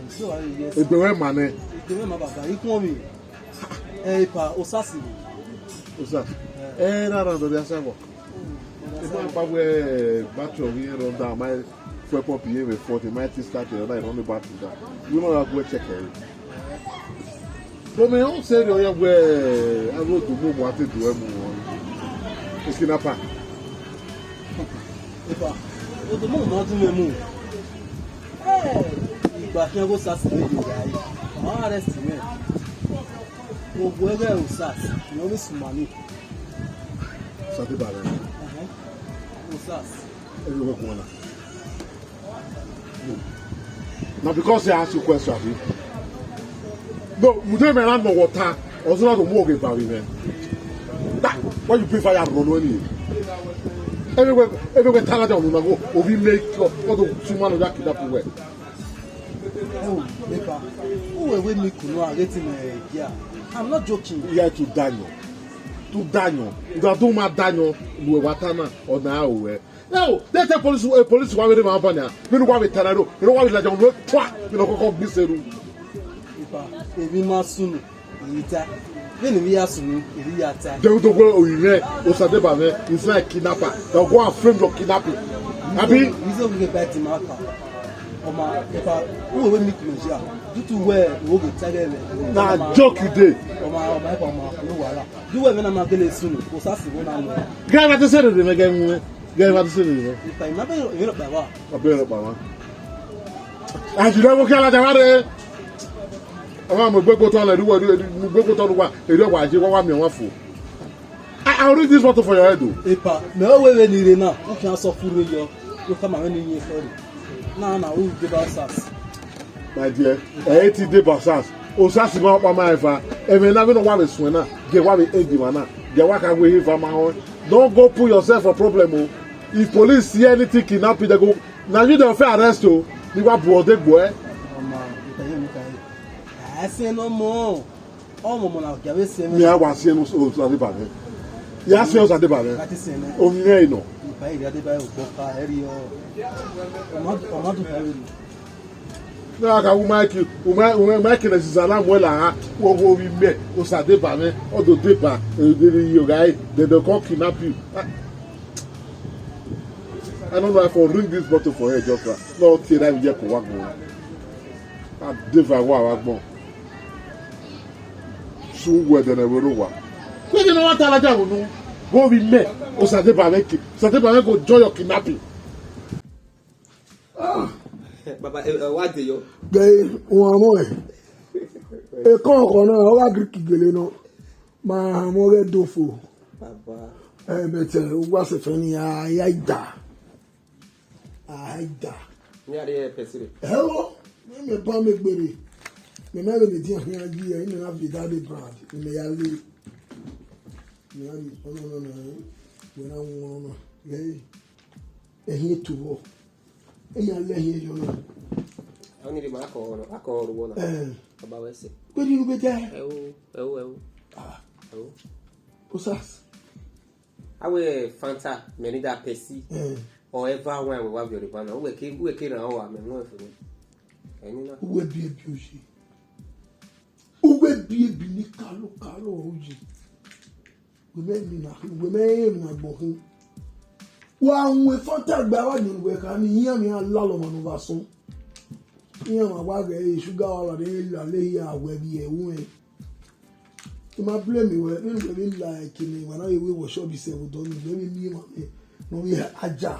Speaker 2: Egbe we mane.
Speaker 6: Egbe ma Baba, you come me. Pa, Osas.
Speaker 2: Osas. Na do dia sebo. E mo pa we battery we run down my fuel pump here with 40 might start the other on the battery down. You know go check it. So me on say you we I go to move what to do mu. Iskina pa.
Speaker 6: Pa. O to mo mo tun me mu. Ìgbà tí go Osas Vbe Ogieva. Ma arrest me. Mo go ege Osas, you always money.
Speaker 2: Sati ba le.
Speaker 6: Osas.
Speaker 2: Everywhere go na. Now because I ask you question, no, we don't land no water. Also not to move about it, man. Why you prefer your run only? Everywhere Canada on go. Or we make all the human that kidnap away.
Speaker 6: Oh, Nepa. Who will me kuno getting yeah. I'm not joking.
Speaker 2: Yeah, to Daniel. To Daniel. If I do my Daniel, we watana or now we. No, they tell police one with them up there. We don't want to tell you. You don't want to let them work. You know, go be seru.
Speaker 6: If we must soon, when we are soon, we are tired.
Speaker 2: They will go away. Osas Vbe Ogieva is like kidnapper. They'll go and frame your kidnapping. Abi,
Speaker 6: he's going to get back to my car. Oma, who will meet me here? Due to where we will get tired.
Speaker 2: na joke you dey.
Speaker 6: Oma, no wala. Do we when I'm going to soon? Osas Vbe Ogieva.
Speaker 2: Guy, what to say to them again? Guy, what to say to them?
Speaker 6: If I remember, you're not by what?
Speaker 2: I bear up, man. And you never care like that. I'm a big bottle. I do what you big bottle. What you do? What you want me on for? I'll read this bottle for your head, though.
Speaker 6: Epa, no way we need it now. You can't suffer with you come and when you sorry. Now, who give us?
Speaker 2: My dear, 80 days Osas. Osas is not my wife. Even now, we don't want to swim now. Get what we end the man. Get what can we hear from my own. Don't go put yourself a problem. If police see anything kidnapping, they go. Now you don't fair arrest you. You want broad boy.
Speaker 6: I say no more. Oh, mama, now give us
Speaker 2: Me, I was saying Osas Vbe Ogieva. Yes, Osas Vbe Ogieva.
Speaker 6: That is saying.
Speaker 2: Only you know.
Speaker 6: If I get by Boca area,
Speaker 2: No, I can make it as a lamb well. What will we make? Osas Vbe Ogieva, or the paper, you guys, they don't come kidnap you. I don't know if I'll ring this bottle for her, Joshua. No, okay, that will get for one more. I never want more. Soon, where then I will know. So you know what I will do? What we make? Osas Vbe Ogieva. Osas Vbe Ogieva go join your kidnapping.
Speaker 8: Baba, what do you?
Speaker 10: Gay, one more. A con or a Greek gelino. My more dofo.
Speaker 8: Baba.
Speaker 10: Better was a funny Aida. Aida.
Speaker 8: Me are the person.
Speaker 10: Hello, I'm a palm baby. Me marry the dear here in and the daddy brand. In the alley. No. When I want to here to walk. And I lay here, you know.
Speaker 8: Only the alcohol one. About what say?
Speaker 10: Where do you get there?
Speaker 8: Oh.
Speaker 10: Osas.
Speaker 8: I will Fanta, many that Pessy, or ever when we have your banner. We came our men, no for me.
Speaker 10: Who will be a beauty? Who will be a binicalo, Oji? Women not walking. Well, we Fanta Bawadin, we can hear me a lalloman of us. Here, my wagger, sugar, or the lay where be a woman. To my blame me when like when I was sure be said, don't very near me. No, we had aja.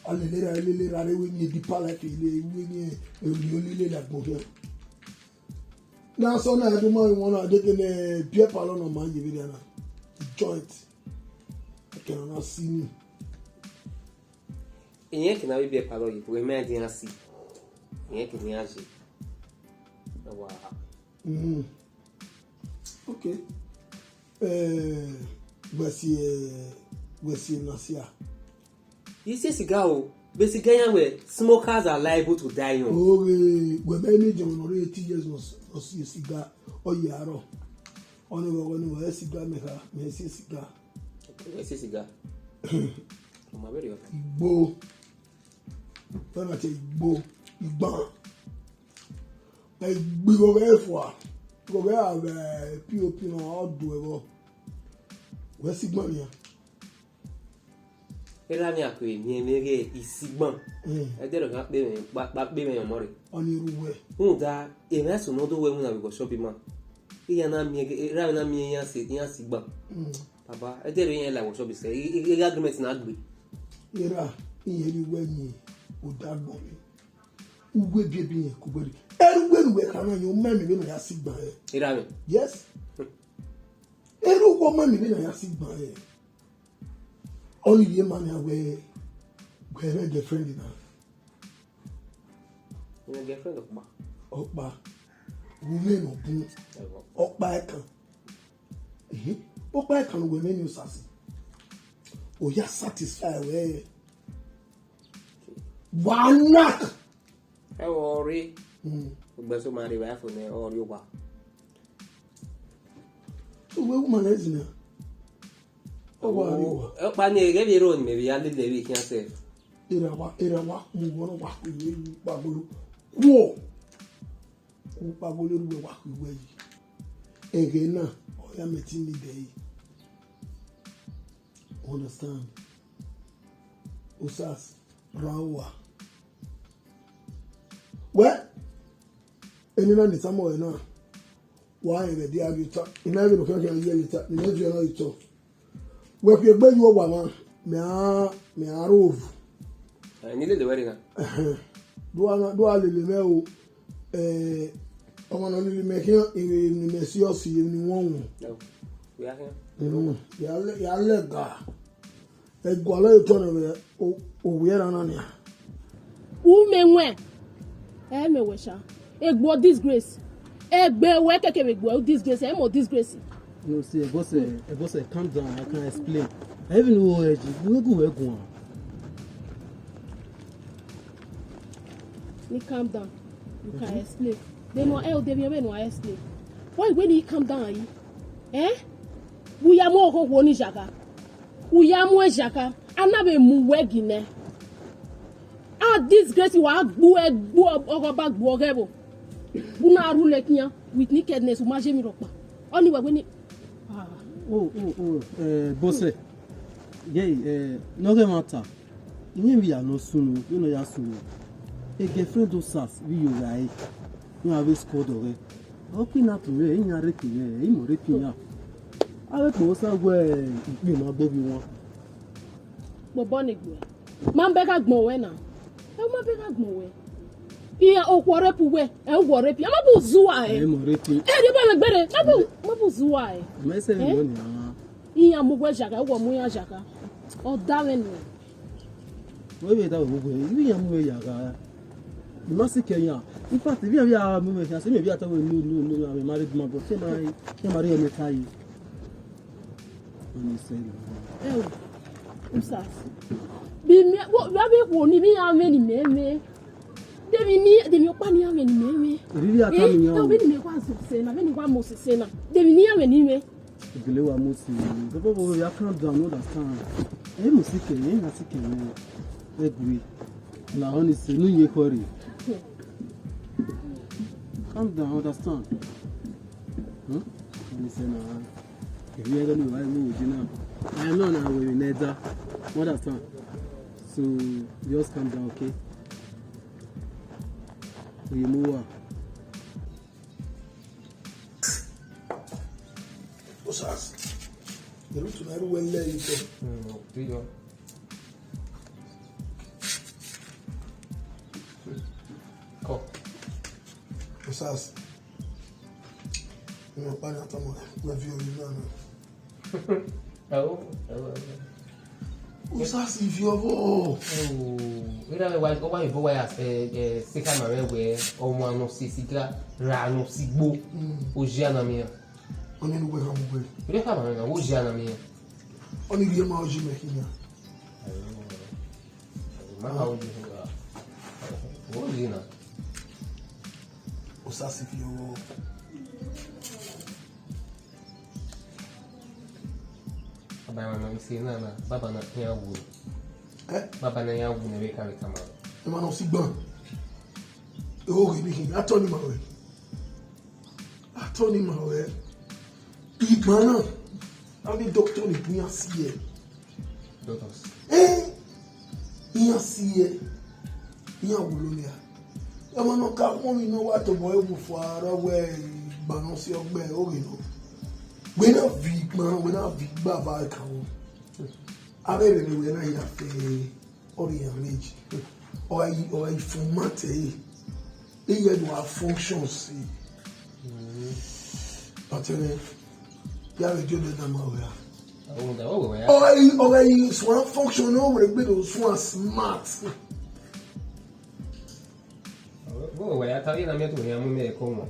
Speaker 10: A little when you depart like a only like Bohia. Now, so I do my one, I did a beer palon on my Viviana. Joint. I cannot see me.
Speaker 8: In here can I be a parody? We may didn't see. In can you see? Wow.
Speaker 10: Ok. Voici Nassia.
Speaker 8: Ici, c'est gars.
Speaker 1: Basically, where smokers are liable to die young.
Speaker 10: Oh, we manage on already 80 years no see cigar or yaro. Only when we cigar maker, me see cigar.
Speaker 1: Where's the cigar? My very okay.
Speaker 10: Igbo. When I say Igbo, Igbo. We go very far. Go very have POP no outdoor. Where's the money?
Speaker 1: Era mi akwe mi emege isigban. E dey kan pe me mo re.
Speaker 10: Oni ruwe.
Speaker 1: Da e na so no do we na we go shop man. Iya na mi era na mi yan sigban. Baba, e dey yen la wo shop se. E agreement na agbe.
Speaker 10: Era iye ni we ni o da gbon mi. Ugwe bi yen ko gbori. Eru we kan yan o ma mi be na ya sigban e.
Speaker 1: Era mi.
Speaker 10: Yes. Eru wo ma mi be na ya sigban e. Only the man where a girlfriend now.
Speaker 1: Your girlfriend of
Speaker 10: Okpa. Women of boom. Okpa can. Okpa can women use as. Oh, you're satisfied where one knock.
Speaker 1: I worry. But so marry wife for me or you wa.
Speaker 10: So where woman is now?
Speaker 1: Oh, Pani, get your own, maybe I did the week yourself.
Speaker 10: Era wa, move on walk with you, Babulu. Whoa! Babulu will walk with you. Again, now, I am meeting the day. Understand? Osas Vbe. Well, anyone is somewhere now. Why the dear you talk? You never look at your year later, you never know it all. Where you beg you over, me a rove.
Speaker 1: I needed the wedding.
Speaker 10: Do I live I want to make him in the Messias in one.
Speaker 1: No, we are here.
Speaker 10: Ya lega. A guala turn over, we are on here.
Speaker 7: Who may wear? Me wisha. Egbo disgrace. Egbe work a disgrace. More disgrace.
Speaker 6: You see, a boss, calm down. I can explain. I even know where you go.
Speaker 7: You calm down. You can explain. They know they no explain. Why when he calm down? We are more woni jaka. We are more jaka. Anabe mu wegine. This grace you are back buogebo. Una rule kian with nakedness umaje mi ropa. Only when it
Speaker 6: boss. Yeah, no matter. You be no sunu, you know ya sunu. A girlfriend Osas Vbe Ogieva. You have a squad of it. Okay, not to me, in your retina, in your retina. I will post a way you know, above you want.
Speaker 7: But Bonnie, man, back at Moena. I'm not back at Moe. Here, oh, what up, where, and what up, I'm a Zua. I'm ready. Everybody better, I'm Zua.
Speaker 6: Myself,
Speaker 7: Here, Muajaka, or Muajaka, or Darwin.
Speaker 6: Wait, that will be you, Yaga. You must see Kenya. In fact, if you are moving, I say maybe I no, I'm a married man, but say my Maria Metai. When you say,
Speaker 7: Osas. Be me, what rabbit won't me how many men? They me upon you many men.
Speaker 6: Really, I tell you,
Speaker 7: no, when me was to say, and when you want most to say, they near many men.
Speaker 6: The Galewa Mosi, the Bobo, you can't do another time. I must see Kenya, I see Kenya. Agree. Now, honestly, no, you worry. Calm down, understand? Listen, if you ever know, I know, I am not now with Neda. Understand? So, just calm down, okay? You move on.
Speaker 10: Osas, the root to everywhere later.
Speaker 1: No, Go.
Speaker 10: Osas, you know, Panatama, review you know. Osas, if you have all.
Speaker 1: We don't know why you go as a second marriage where or one of Sisica, Rano Sigbo, Ogiana Mia.
Speaker 10: Only the way I'm away.
Speaker 1: We don't have a Ogiana Mia.
Speaker 10: Only the amount you make here.
Speaker 1: How do what is it now?
Speaker 10: Osas Vbe
Speaker 1: Baba na ya wu. Baba na ya wu na we carry camera.
Speaker 10: The man of Sigban. Oh, he I told him away. I told him away. Big man, I'm the doctor in Piasie.
Speaker 1: Doctors.
Speaker 10: Piasie. Pia Wulunia. The man of Capone, know what the boy will far away. Banos your bear, oh, you know. We're not big man, we're not big Baba. I really when I have a orient or a format, they have functions. But you have a good number. Or I one function over a bit of one smart.
Speaker 1: Oh, I tell you, I'm going to make a coma.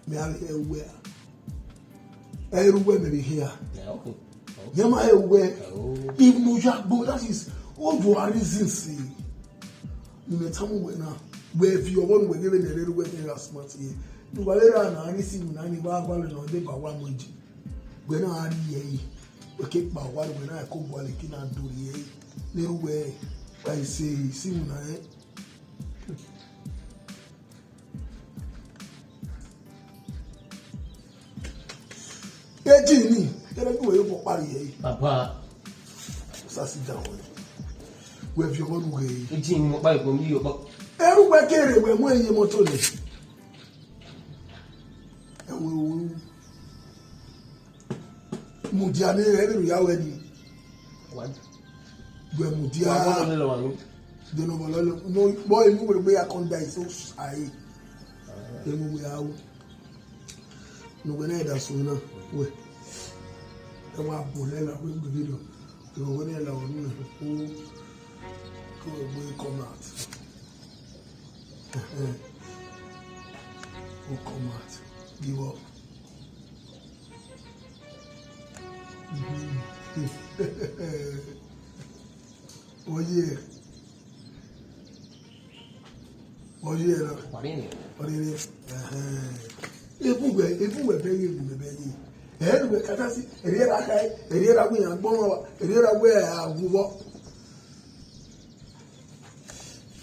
Speaker 10: Me are aware. Everywhere may be here. Yama aware. If no jabo, that is all the reasons. You may tell me now. Where if you want to give a little bit of smart here, you will let her anything when I need to do by one way. When I ye, we keep by one when I come while I cannot do ye. Little way, I say, see when I. Ejini, kele ko we ko pari e.
Speaker 1: Papa.
Speaker 10: Sa si down. We fi o mo ge.
Speaker 1: Ejini mo pa ko mi yo pa.
Speaker 10: Eru gbe kere we mo eyin moto ni. E wo mudia ni eru ya we ni.
Speaker 1: What?
Speaker 10: Gbe mudia.
Speaker 1: Wa lo wa ni.
Speaker 10: De no bo lo no boy mi we gbe akonda so ai. E mo we awo. No we na da so na. We wa bolela we video we wona la wona ko we come out who come out give up oye la parini ebu we be yi we kata si eriera kai eriera we yan gbon wa eriera we agubo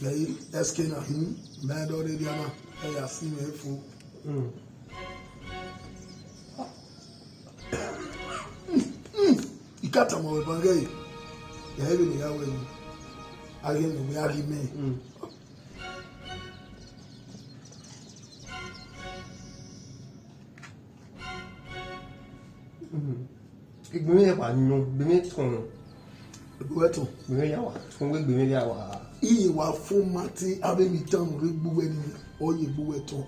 Speaker 10: lei eske na hin na do re diana e ya si me fu ikata mo we bangai ya hele ni ya we ni again we are me
Speaker 1: Gbemi pa nyon, gbemi ton.
Speaker 10: Gbeton.
Speaker 1: Gbemi ya wa, ton we gbemi ya wa.
Speaker 10: Iye wa fún mati abe mi tan re gbuwe ni oye gbuwe ton.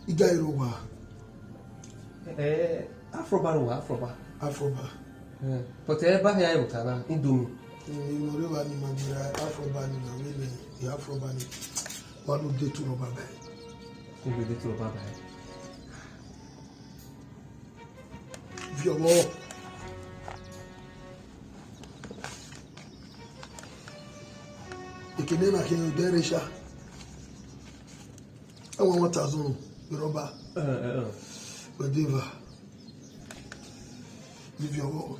Speaker 10: Iga ero wa.
Speaker 1: Afroba ro wa, Afroba.
Speaker 10: But
Speaker 1: ba ya yo tara Indomie.
Speaker 10: Ino re wa ni magira Afroba ni na we ni ya Afroba ni. Wa lu de tu ro baba.
Speaker 1: Ko de tu ro baba.
Speaker 10: Violon. Ekene na ken deresha. Awon wata zonu Yoruba. Whatever. Leave your word.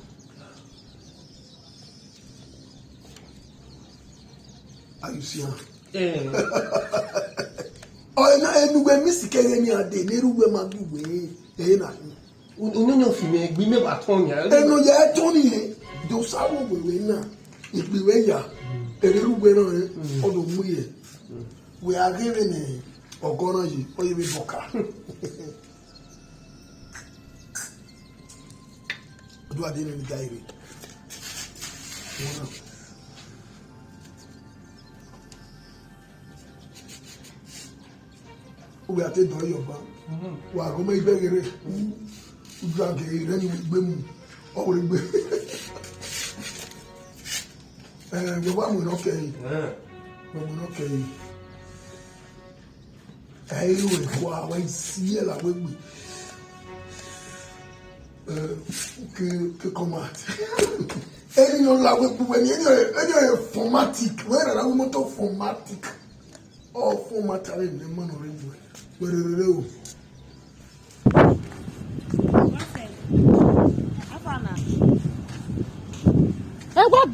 Speaker 10: Are you see? Oh, na enugbe misikere ni ade nerugbe magugbe na.
Speaker 1: Onyo fi me gbi me ba ton ya.
Speaker 10: Eno ya ton ni do sawo wewe na. Ipiwe ya. Erugbe na odo muye. We are giving ogoro yi oye bi boka. Do ade ni diary. We are taking your bank. We are going to be very drunk. We are going we want to okay. We want okay. Hey, we see la we. que comate. Ele não lá o ele é formatic. Where are we moto formatic? Oh, format ali ne mano revo. Where
Speaker 9: Afana.
Speaker 7: Egwa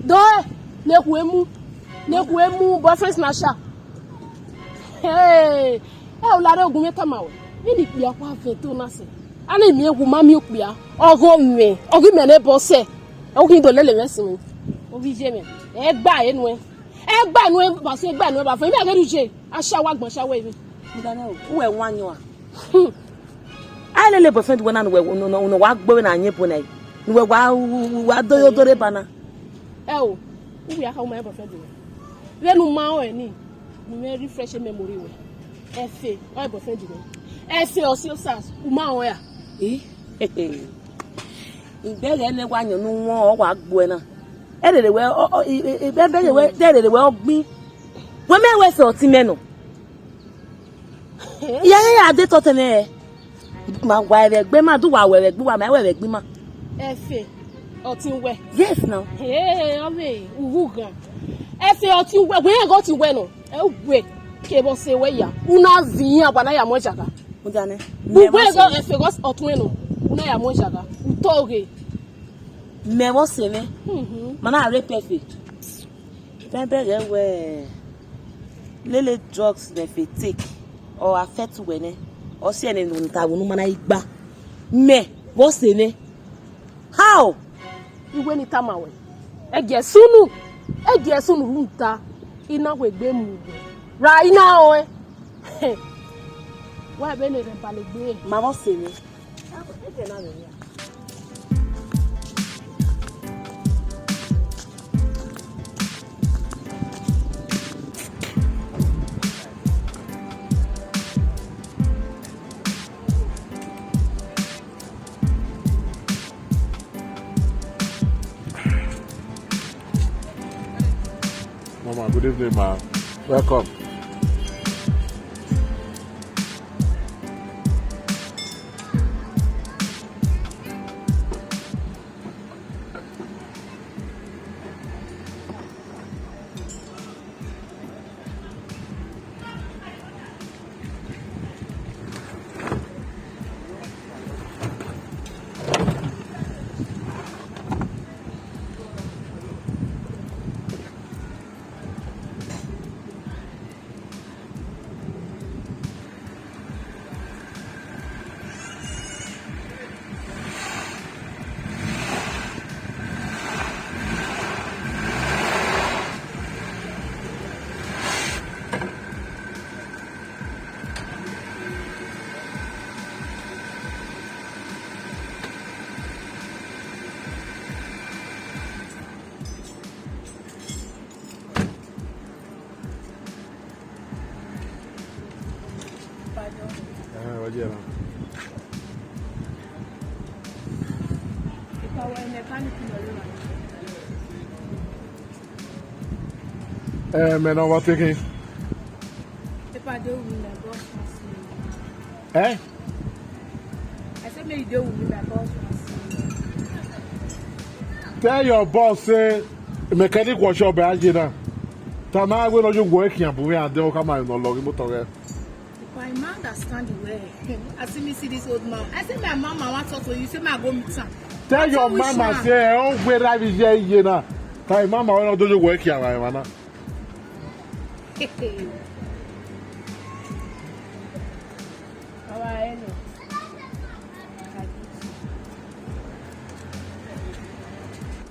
Speaker 7: doe nekwemu boyfriend snatcher. Hey, o lare ogun meta mawe. Ni pia kwa veto na se. Ani mi egwu mami opia. Ogo me ne bose. Ogun do lele mesin. Obi je me. Egba enu e ba so egba enu e ba fun mi ageru je. Asha wa gbon shawe mi.
Speaker 4: Ndana o we wanyo a. I lele boyfriend wona no wa gbo na anyepo na. Ni we wa doyodore bana.
Speaker 7: O we aka o my boyfriend. Lenu ma o ni. Me refresh memory we. Efe, o boyfriend ni. Efe Osas uma o ya.
Speaker 4: Ìbéèrè ne wa yan nu won o wa gbo e na. Erere we ìbéèrè we derere we ogbin. We me we fe oti menu. Ya de to tene. Ma wa ere gbe ma du wa were gbe wa ma were gbe ma.
Speaker 7: Efe oti we.
Speaker 4: Yes now.
Speaker 7: Ave, uhuga. Efe oti we, we go ti we no. E we ke bo se we ya. Una zin agba ya mo jaga.
Speaker 4: Mudane.
Speaker 7: We go efe go otun no. Una ya mo jaga. Utoge.
Speaker 4: Me wo se me. Mana are perfect. Bebe we lele drugs they fit take or affect we or see any nta wonu mana igba. Me wo se me. How?
Speaker 7: Iwe ni tamawe. Ege sunu nta ina we gbe mu. Ra ina o e. Wa be ne re ba le gbe.
Speaker 4: Ma wo se me.
Speaker 2: Mama, good evening, ma. Welcome. Ogieva.
Speaker 5: If I were a mechanic in the
Speaker 2: Man, overtaking.
Speaker 5: if I do with my boss must see.
Speaker 2: Eh?
Speaker 5: I said maybe do with my boss must see.
Speaker 2: Tell your boss, say, mechanic workshop, Agina. Tama, we know you working, and we are there. Come on, no log motor.
Speaker 5: My mom understand the way. I see me see this old man. I say my mama wants to talk to you. Say my go meet her.
Speaker 2: Tell your mama, say, oh, where I is here, na. Tell mama, we don't do you work here, man.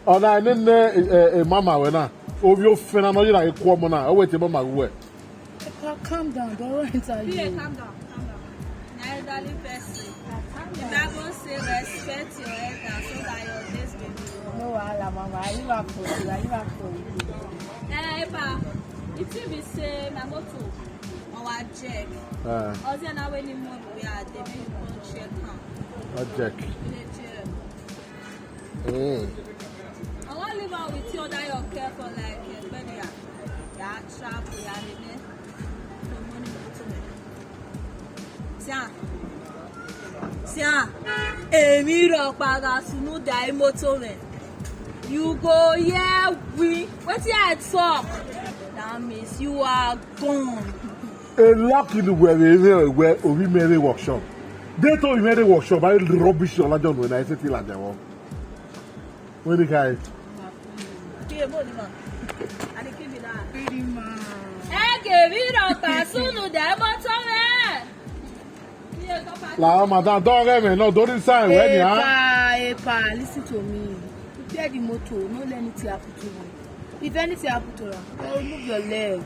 Speaker 2: Oh, na nne mama we na. Obi ofena no yira ekwo mo na. O wete mama we.
Speaker 5: Calm down, don't enter you.
Speaker 11: Yeah, calm down. Now elderly person. If I go say respect your elder so that your days will be long.
Speaker 5: No, mama, I live up for you.
Speaker 11: Eba, if you be say my go to our check. Ozi na we ni mo we are the main check am.
Speaker 2: Check.
Speaker 11: I want live out with you that you care for like when you are trap, you are in it. Yeah. Sia, èmi rò para sunu da motor men. You go here we wetin I talk. That means you are gone.
Speaker 2: A lucky where we made a workshop. They told me made a workshop. I rubbish all I don't know. And I said, "Till I go." When the guy.
Speaker 11: Èmi rò para sunu da motor men.
Speaker 2: La madam, don't get me. No, don't sign. When you
Speaker 7: Epa, listen to me. Prepare the motor. No let anything happen to you. If anything happen to you, remove your leg.